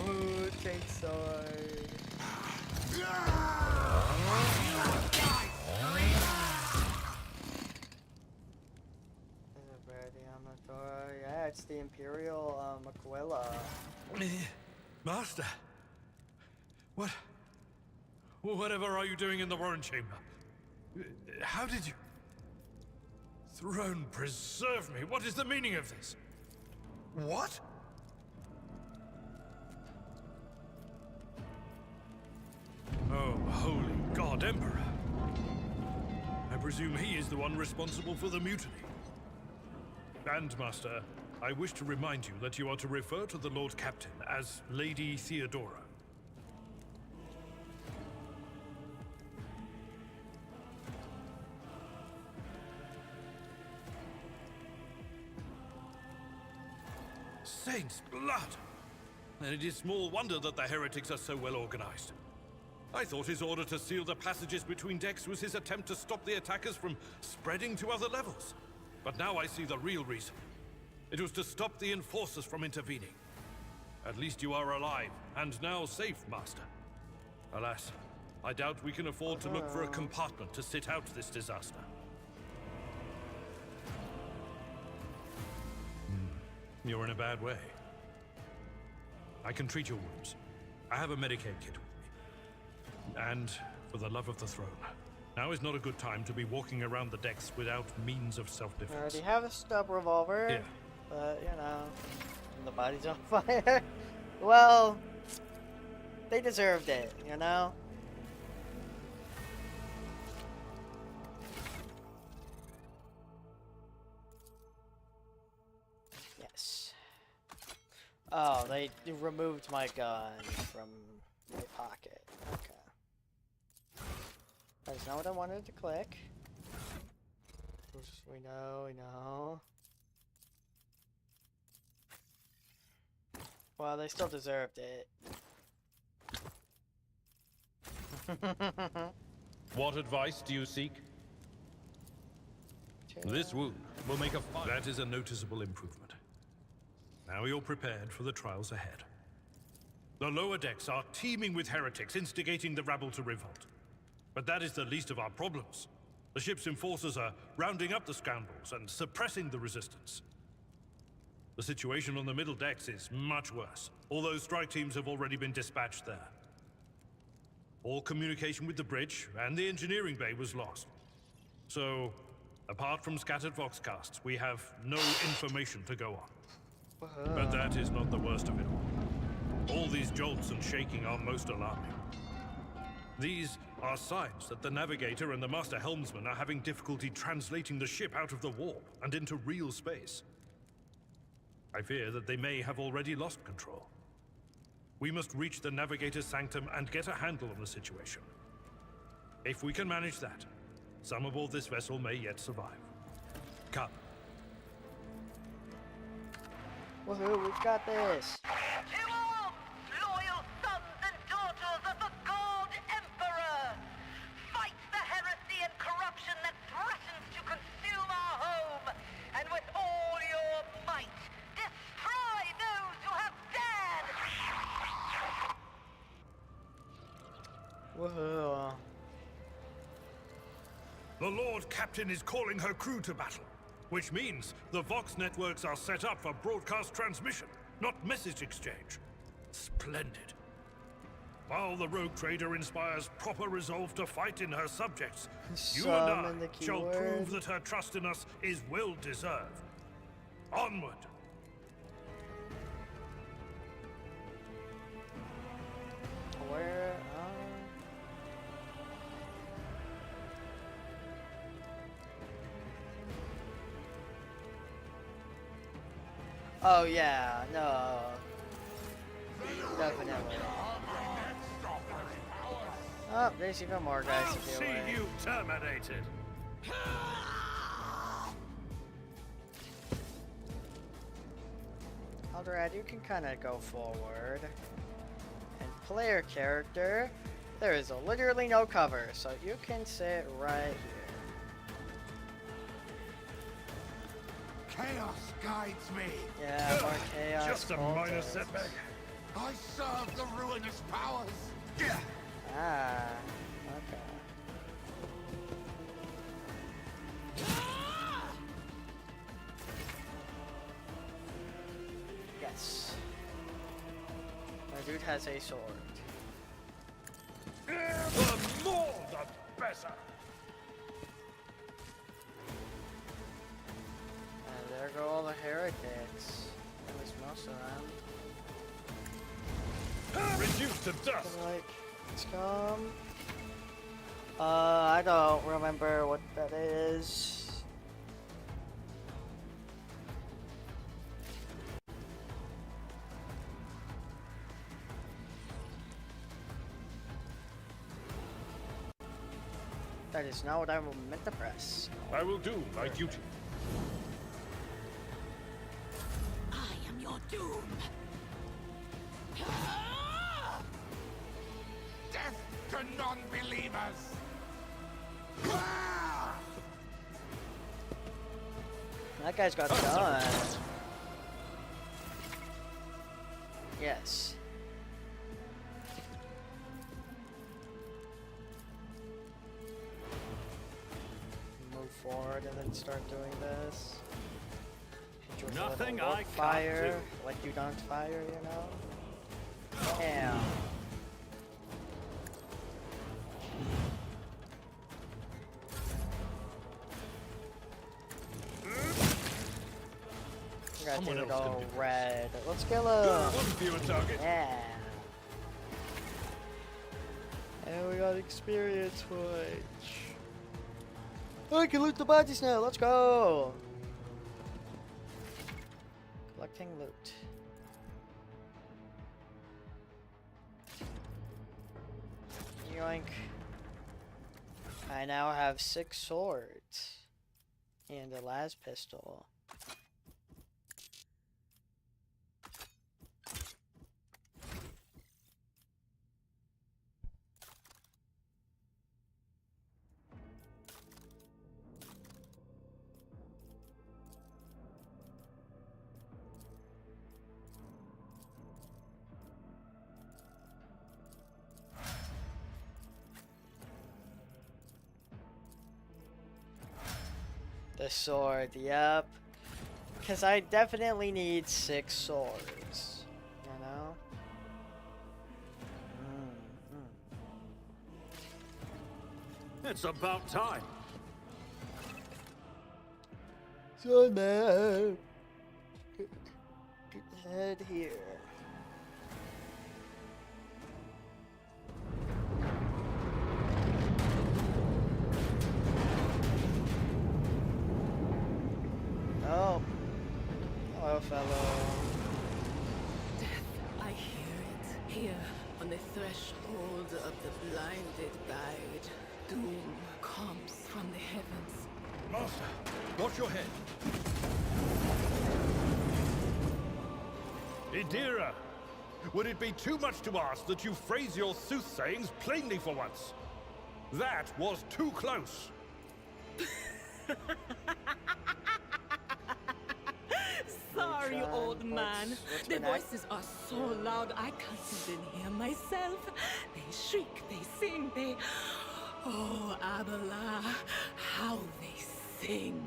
Ooh, take sword. Yeah, it's the Imperial Aquila. Master, whatever are you doing in the warrant chamber? How did you... Throne preserve me, what is the meaning of this? What? Oh, holy God, Emperor. I presume he is the one responsible for the mutiny. And, Master, I wish to remind you that you are to refer to the Lord Captain as Lady Theodora. Saints' blood! And it is small wonder that the heretics are so well organized. I thought his order to seal the passages between decks was his attempt to stop the attackers from spreading to other levels. But now I see the real reason. It was to stop the enforcers from intervening. At least you are alive, and now safe, Master. Alas, I doubt we can afford to look for a compartment to sit out this disaster. You're in a bad way. I can treat your wounds. I have a Medicaid kit with me. And, for the love of the throne, now is not a good time to be walking around the decks without means of self-defense. I already have a stub revolver, Yeah. but, you know, the body's on fire. Well, they deserved it, you know? Yes. Oh, they removed my gun from my pocket. Okay. That's not what I wanted to click. We know. Well, they still deserved it. What advice do you seek? This wound will make a fine. That is a noticeable improvement. Now you're prepared for the trials ahead. The lower decks are teeming with heretics instigating the rabble to revolt. But that is the least of our problems. The ship's enforcers are rounding up the scoundrels and suppressing the resistance. The situation on the middle decks is much worse, although strike teams have already been dispatched there. All communication with the bridge and the engineering bay was lost. So, apart from scattered voxcasts, we have no information to go on. But that is not the worst of it all. All these jolts and shaking are most alarming. These are signs that the navigator and the master helmsman are having difficulty translating the ship out of the warp and into real space. I fear that they may have already lost control. We must reach the navigator's sanctum and get a handle on the situation. If we can manage that, some aboard this vessel may yet survive. Come. Woohoo, we've got this. To arms, loyal sons and daughters of the God Emperor! Fight the heresy and corruption that threatens to consume our home, and with all your might, destroy those who have dared! Woohoo. The Lord Captain is calling her crew to battle, which means the Vox networks are set up for broadcast transmission, not message exchange. Splendid. While the rogue trader inspires proper resolve to fight in her subjects, you and I shall prove that her trust in us is well deserved. Onward! Where? Oh yeah, no. Definitely. Oh, there's even more guys I'll to deal see with. you terminated. Alderad, you can kind of go forward. And player character, there is literally no cover, so you can sit right here. Chaos guides me. Yeah, more chaos. Just a minor cultists. setback. I serve the ruinous powers. Ah, okay. Yes. My dude has a sword. The more the better. And there go all the heretics. At least most of them. Reduced to dust. Like, scum. I don't remember what that is. That is not what I meant to press. I will do my duty. I am your doom. Death to non-believers! That guy's got a gun. Yes. Move forward and then start doing this. Hit you with a little Nothing warp I can't fire. do. Like you don't fire, you know? Damn. Got Someone to else go can do this. red. Let's kill him. One fewer target. Yeah. And we got experience points. I can loot the bodies now. Let's go. Collecting loot. Yoink. I now have 6 swords and a las pistol. The sword, yep. Because I definitely need 6 swords, you know? It's about time. So now, head here. Oh. Hello, fellow. Death, I hear it. Here, on the threshold of the blinded guide, doom comes from the heavens. Master, watch your head. Idira, would it be too much to ask that you phrase your soothsayings plainly for once? That was too close. Sorry, John, old man. what's The my next? voices are so loud I can't even hear myself. They shriek, they sing, they... Oh, Abala, how they sing.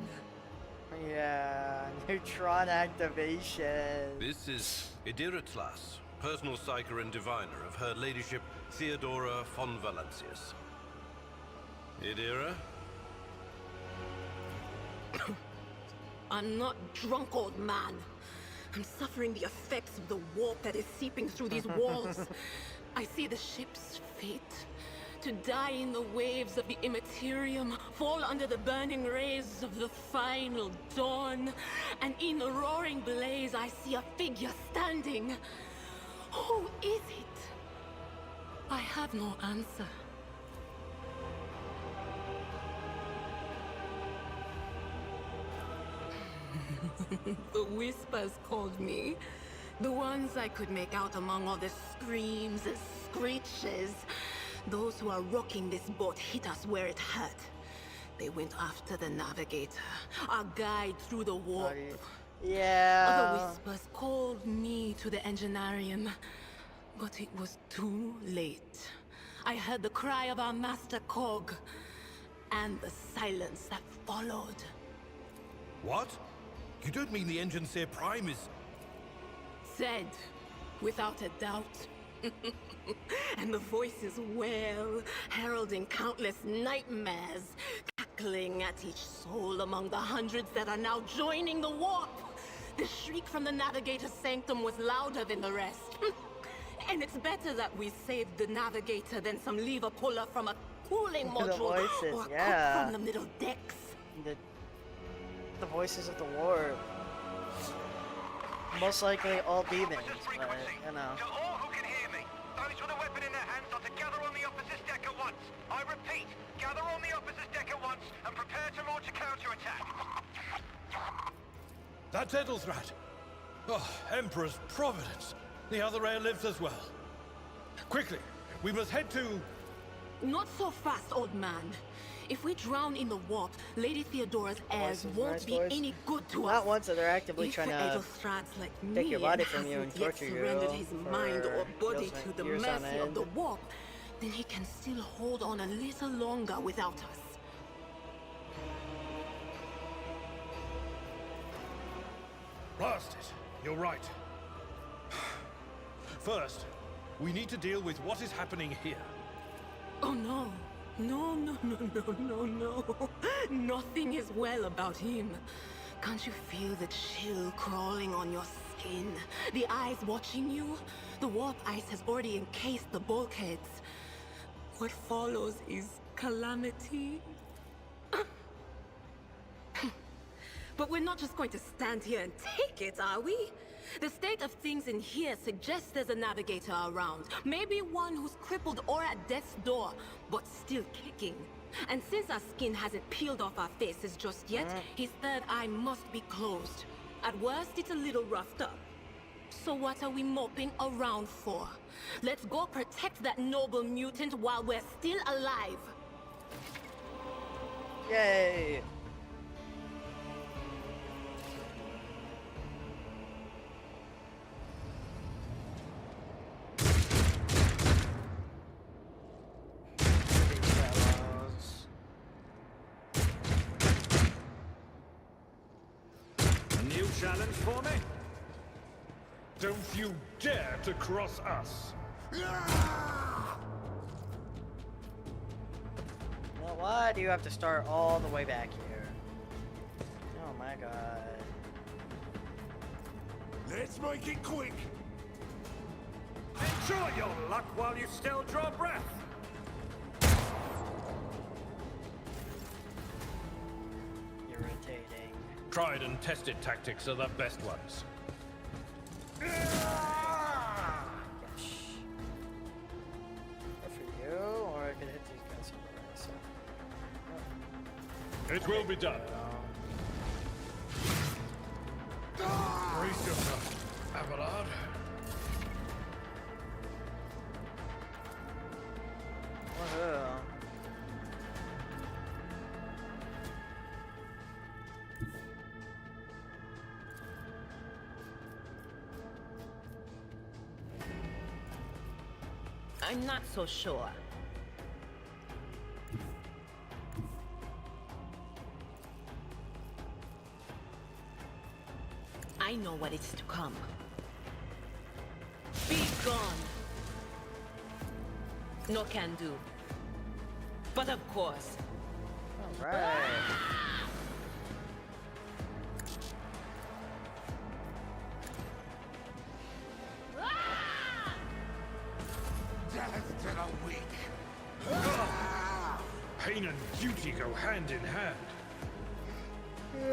Yeah, neutron activation. This is Idira Tlas, personal psyker and diviner of Her Ladyship Theodora von Valancius. Idira? I'm not drunk, old man. I'm suffering the effects of the warp that is seeping through these walls. I see the ship's fate. To die in the waves of the immaterium, fall under the burning rays of the final dawn. And in the roaring blaze, I see a figure standing. Who is it? I have no answer. The whispers called me. The ones I could make out among all the screams and screeches. Those who are rocking this boat hit us where it hurt. They went after the navigator, our guide through the warp. Yeah. Other whispers called me to the enginarium, but it was too late. I heard the cry of our master Cog, and the silence that followed. What? You don't mean the Engineer Prime is... Said, without a doubt. And the voices wail, heralding countless nightmares, cackling at each soul among the hundreds that are now joining the warp. The shriek from the Navigator's sanctum was louder than the rest. And it's better that we saved the Navigator than some lever puller from a cooling module voices, or a yeah. cook from the middle decks. The voices of the warp. Most likely all demons, but you know. To all who can hear me, those with a weapon in their hands are to gather on the opposite deck at once. I repeat, Gather on the officer's deck at once and prepare to launch a counterattack. That's Edelthrat. Oh, Emperor's Providence. The other heir lives as well. Quickly, we must head to... Not so fast, old man. If we drown in the warp, Lady Theodora's heirs won't be any good to us. Not once that they're actively If trying to Edelstrats like take your me body from you and hasn't yet torture you surrendered his mind or for body to the years on mercy of end. the warp, then he can still hold on a little longer without us. Blast it. You're right. First, we need to deal with what is happening here. Oh no. No, no, no, no, no, no. Nothing is well about him. Can't you feel the chill crawling on your skin? The eyes watching you? The warp ice has already encased the bulkheads. What follows is calamity. But we're not just going to stand here and take it, are we? The state of things in here suggests there's a navigator around. Maybe one who's crippled or at death's door, but still kicking. And since our skin hasn't peeled off our faces just yet, his third eye must be closed. At worst, it's a little roughed up. So what are we moping around for? Let's go protect that noble mutant while we're still alive. Yay! New challenge for me? Don't you dare to cross us! Well, why do you have to start all the way back here? Oh my god. Let's make it quick. Enjoy your luck while you still draw breath. Irritating. Tried and tested tactics are the best ones. Gosh. Or for you, or I could hit these guys over there, so. It will be done. Brace yourself, Abelard. Woohoo. I'm not so sure. I know what is to come. Be gone! No can do. But of course. Alright. Death to the weak. Pain and duty go hand in hand. I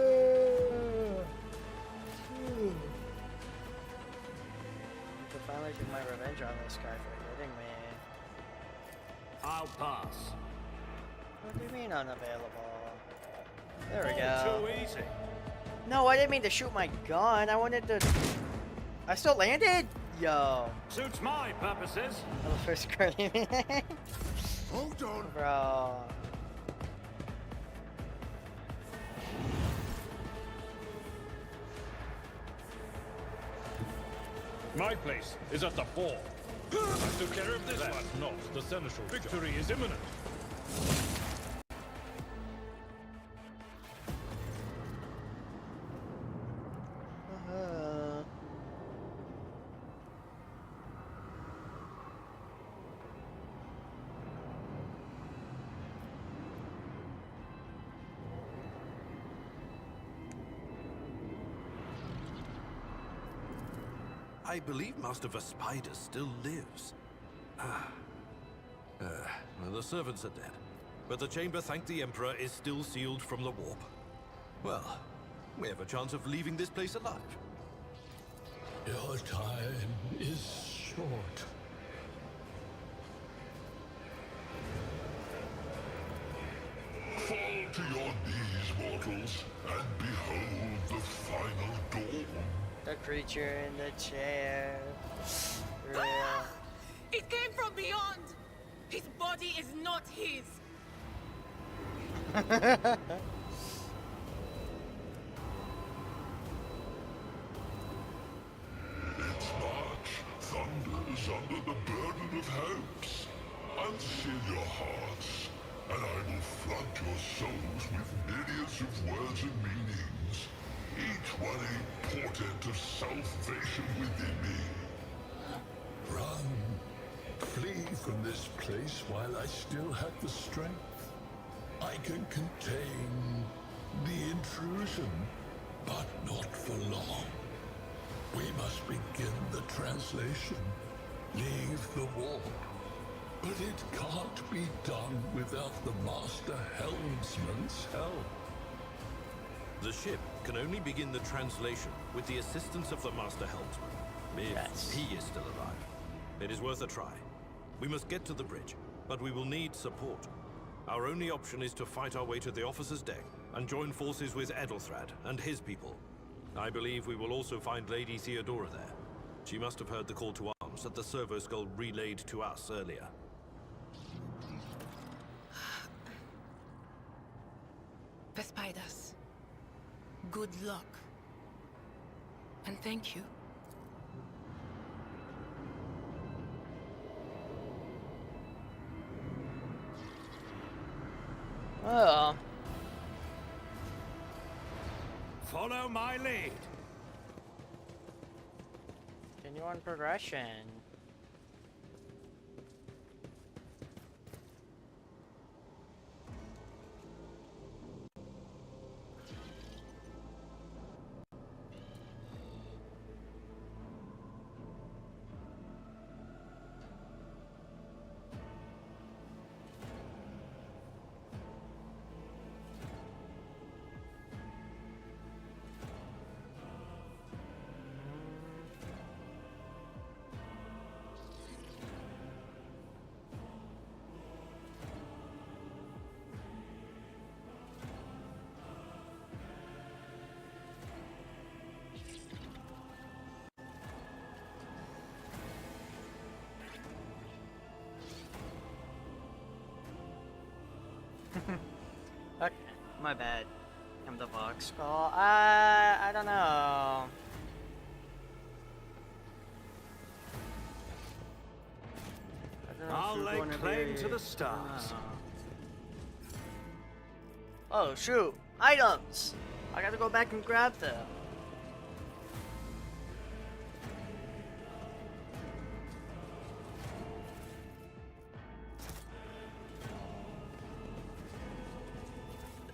can finally take my revenge on this guy for hitting me. I'll pass. What do you mean unavailable? There we go. Too easy. No, I didn't mean to shoot my gun. I wanted to... I still landed? Yo. Suits my purposes. I was first screaming. Hold on. Bro. My place is at the fore. I took care of this one. Not the seneschal. Victory is imminent. I believe Master Vespider still lives. Well, the servants are dead. But the chamber, thank the Emperor, is still sealed from the warp. Well, we have a chance of leaving this place alive. Your time is short. portals and behold the final dawn. The creature in the chair. Real. It came from beyond! His body is not his! Its march thunders under the burden of hopes. Unseal your hearts, and I will flood your souls with myriads of words and meanings, each one a portent of salvation within me. Run. Flee from this place while I still have the strength. I can contain the intrusion, but not for long. We must begin the translation. Leave the warp. But it can't be done without the Master Helmsman's help. The ship can only begin the translation with the assistance of the Master Helmsman, if he is still alive. It is worth a try. We must get to the bridge, but we will need support. Our only option is to fight our way to the officer's deck and join forces with Edelthrad and his people. I believe we will also find Lady Theodora there. She must have heard the call to arms that the servo skull relayed to us earlier. Vespaidas, good luck. And thank you. Oh. Follow my lead. Continue on progression. Okay. My bad. I'm the Vox. Well, I don't know. I'll lay claim to the stars. Oh shoot! Items! I gotta go back and grab them.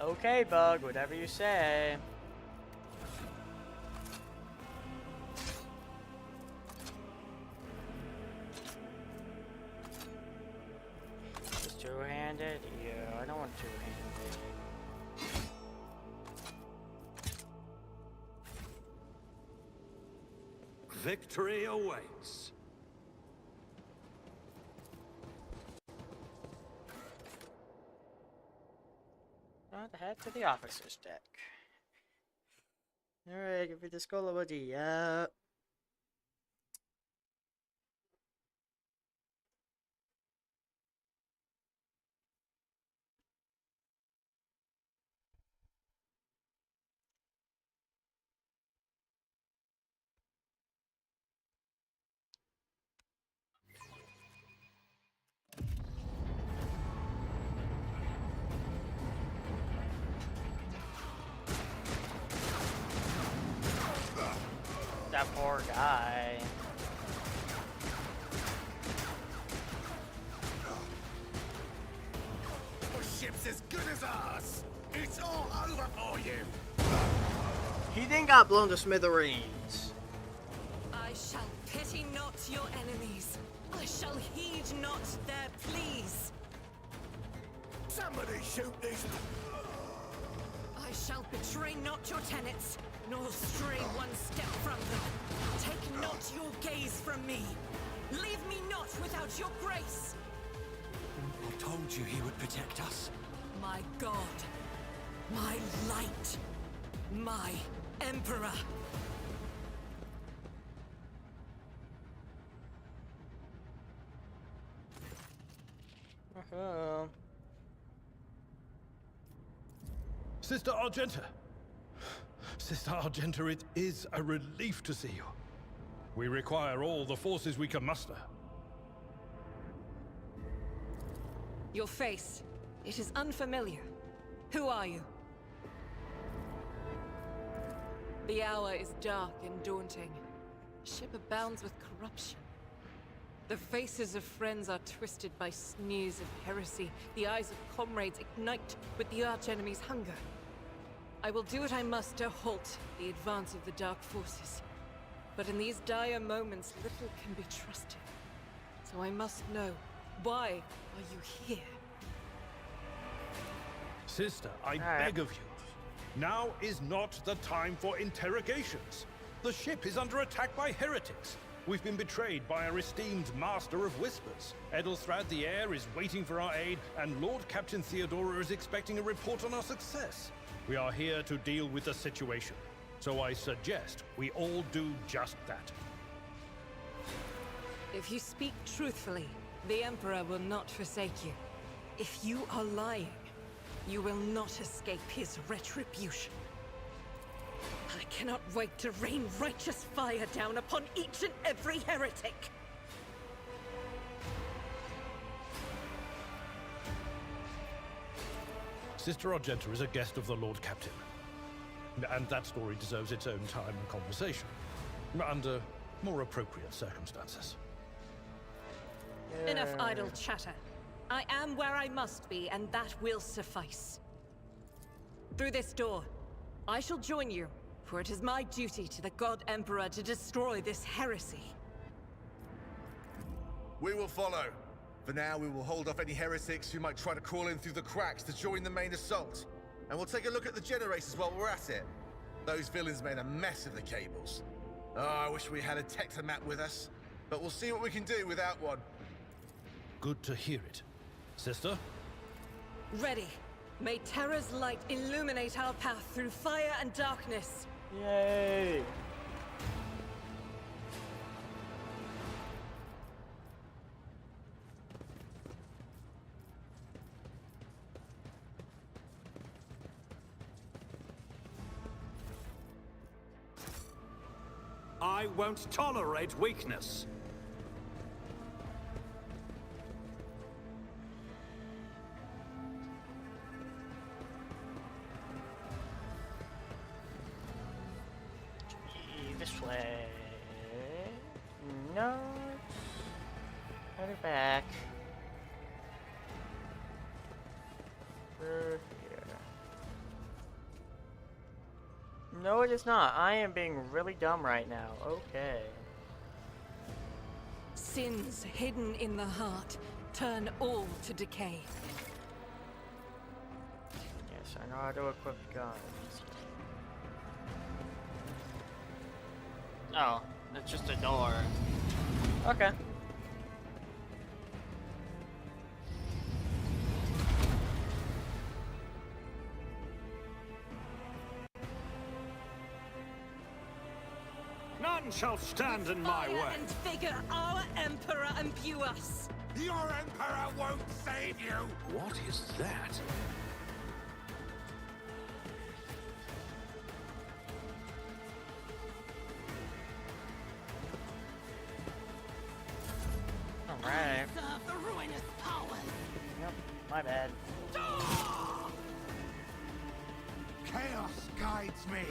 Okay, Bug, whatever you say. Just two-handed? Yeah, I don't want two-handed. Victory awaits. Head to the officer's deck. Alright, give me the skull of a yeah. That poor guy. Your ship's as good as ours. It's all over for you. He then got blown to smithereens. I shall pity not your enemies. I shall heed not their pleas. Somebody shoot these. I shall betray not your tenets, nor stray one step from them. Take not your gaze from me. Leave me not without your grace. I told you he would protect us. My God, My light. My Emperor. Sister Argenta! Sister Argenta, it is a relief to see you. We require all the forces we can muster. Your face. It is unfamiliar. Who are you? The hour is dark and daunting. The ship abounds with corruption. The faces of friends are twisted by sneers of heresy. The eyes of comrades ignite with the archenemy's hunger. I will do what I must to halt the advance of the dark forces. But in these dire moments, little can be trusted. So I must know, why are you here? Sister, I beg of you. Now is not the time for interrogations. The ship is under attack by heretics. We've been betrayed by our esteemed Master of Whispers. Edelthrad the Heir is waiting for our aid, and Lord Captain Theodora is expecting a report on our success. We are here to deal with the situation, so I suggest we all do just that. If you speak truthfully, the Emperor will not forsake you. If you are lying, you will not escape his retribution. I cannot wait to rain righteous fire down upon each and every heretic! Sister Argenta is a guest of the Lord Captain. And that story deserves its own time and conversation. Under more appropriate circumstances. Enough idle chatter. I am where I must be, and that will suffice. Through this door, I shall join you, for it is my duty to the God Emperor to destroy this heresy. We will follow. For now, we will hold off any heretics who might try to crawl in through the cracks to join the main assault. And we'll take a look at the generators while we're at it. Those villains made a mess of the cables. Oh, I wish we had a Tectomat with us. But we'll see what we can do without one. Good to hear it. Sister? Ready. May Terra's light illuminate our path through fire and darkness. Yay! I won't tolerate weakness. This way. No. Head back. Through here. No, it is not. I am being really dumb right now. Okay. Sins hidden in the heart turn all to decay. Yes, I know how to equip guns. Oh, it's just a door. Okay. None shall stand in my way. And vigor our Emperor imbue us. Your Emperor won't save you! What is that? Alright. Serve the ruinous powers. Yep, my bad. Chaos guides me!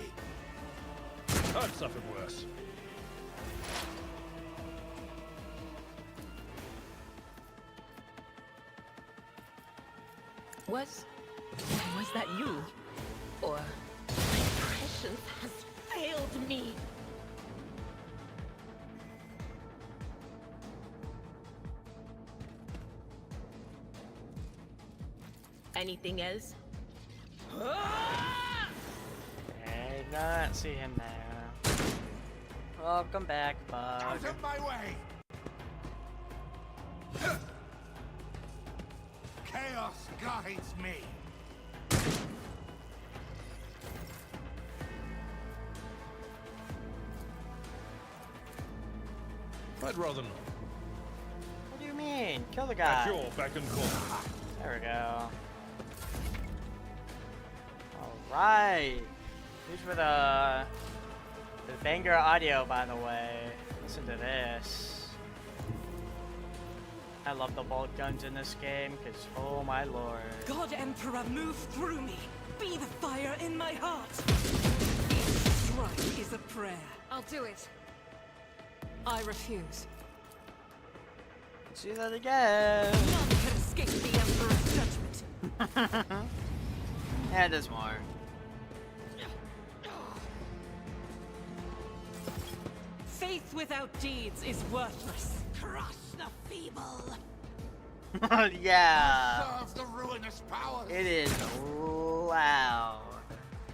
I've suffered worse. Was that you? Or my prescience has failed me? Anything else? I did not see him there. Welcome back, bug. Out of my way! Chaos guides me! I'd rather not. What do you mean? Kill the At guy. your beck and call. There we go. Alright. These were the banger audio, by the way. Listen to this. I love the bolt guns in this game, because, oh my lord. God Emperor, move through me. Be the fire in my heart. Each strike is a prayer. I'll do it. I refuse. Let's do that again. None can escape the Emperor's judgment. And there's more. Faith without deeds is worthless. Crush the feeble. Yeah. Serve the ruinous powers. It is loud.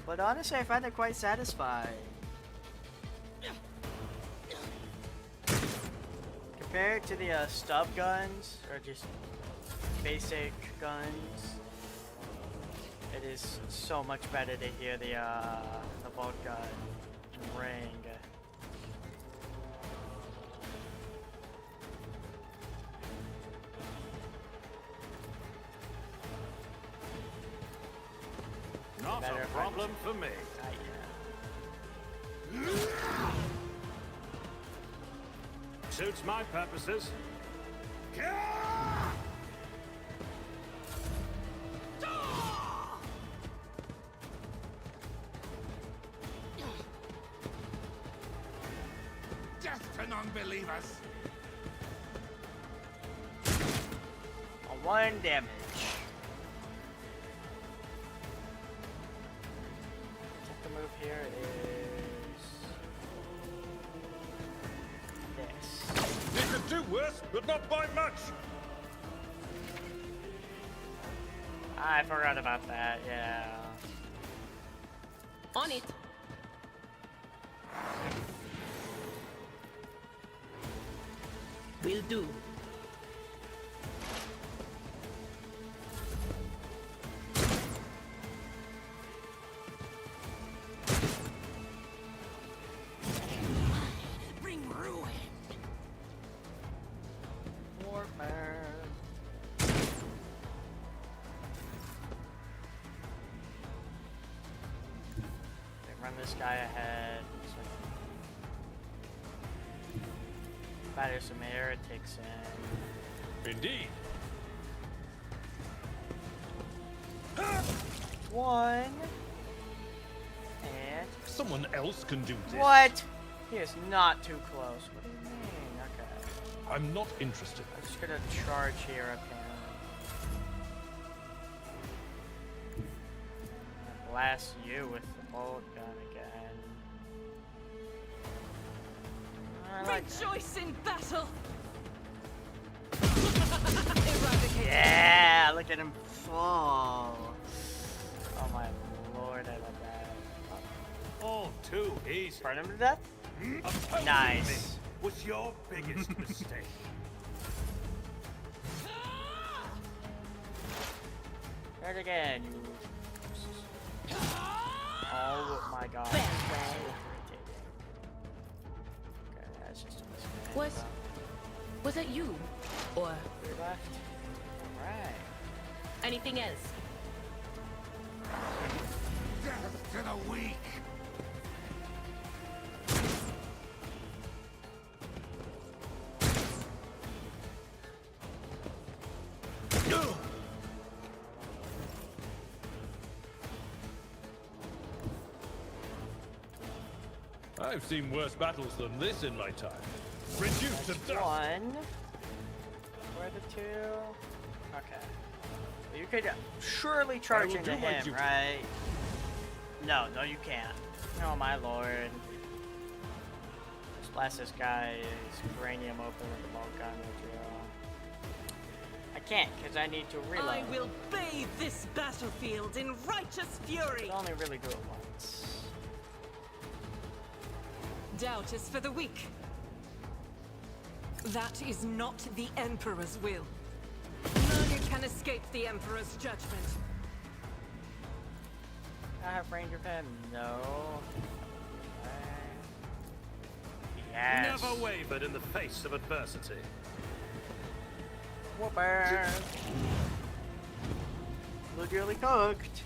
But honestly, I find it quite satisfying. Compared to the stub guns, or just basic guns, it is so much better to hear the bolt gun ring. Not a problem for me. Suits my purposes. Death to non-believers. One damage. The move here is this. You could do worse, but not by much. I forgot about that, yeah. On it. Will do. Bring ruin. Warfare. They run this guy ahead. Batter some air, it takes in. Indeed. One. And Someone else can do this. what? He is not too close. What do you mean? Okay. I'm not interested. I'm just gonna charge here apparently. Blast you with the bolt gun again. I like that. Rejoice in battle. Eradicate. Yeah, look at him fall. Oh my lord, I love that. All too easy. Burn him to death? Opposing Nice. me was your biggest mistake. Try it again, you. Oh my god. Bad That's way. irritating. Okay, that's just a mistake. Was it you? Or Three left. Alright. anything else? Death to the weak. I've seen worse battles than this in my time. Reduced to dust. One. Where the two? Okay. You could surely charge will into do my him, duty. right? No, you can't. Oh my lord. Just blast this guy's cranium open with the bolt gun with you. I can't, because I need to reload. I will bathe this battlefield in righteous fury. I only really do it once. Doubt is for the weak. That is not the Emperor's will. None can escape the Emperor's judgment. I have range of him. No. Yes. Never wavered in the face of adversity. Whooper. Literally cooked.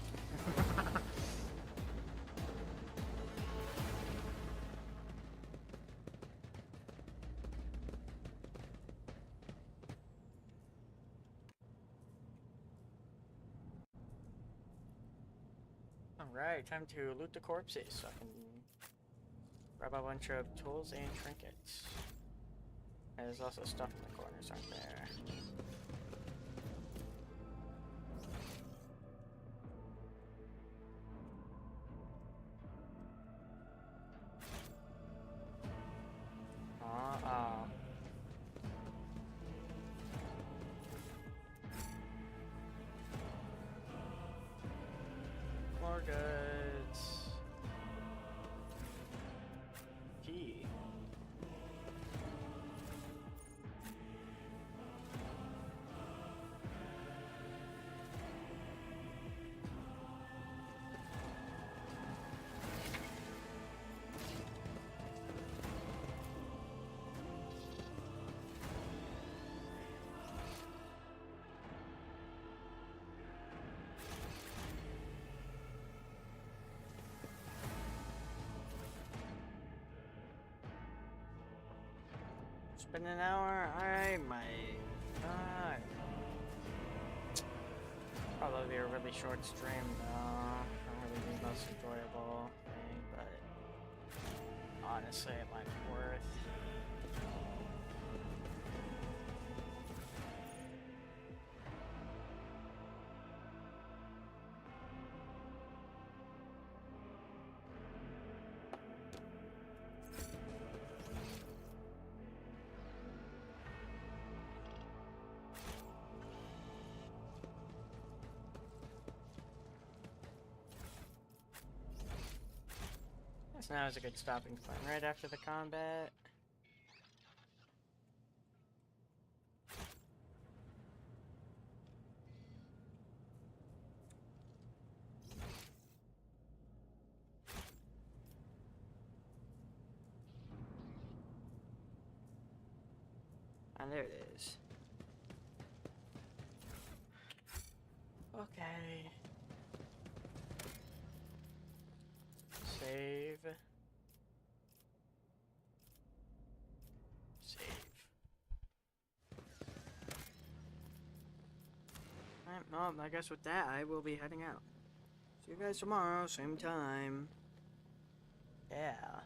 Alright, time to loot the corpses so I can grab a bunch of tools and trinkets. And there's also stuff in the corners, aren't there? More goods. Key. It's been an hour. I might. Probably be a really short stream though. Not really the most enjoyable thing, but honestly, it might be worth. So now is a good stopping point right after the combat. And there it is. Okay. Save. Save. Alright, well, I guess with that, I will be heading out. See you guys tomorrow, same time. Yeah.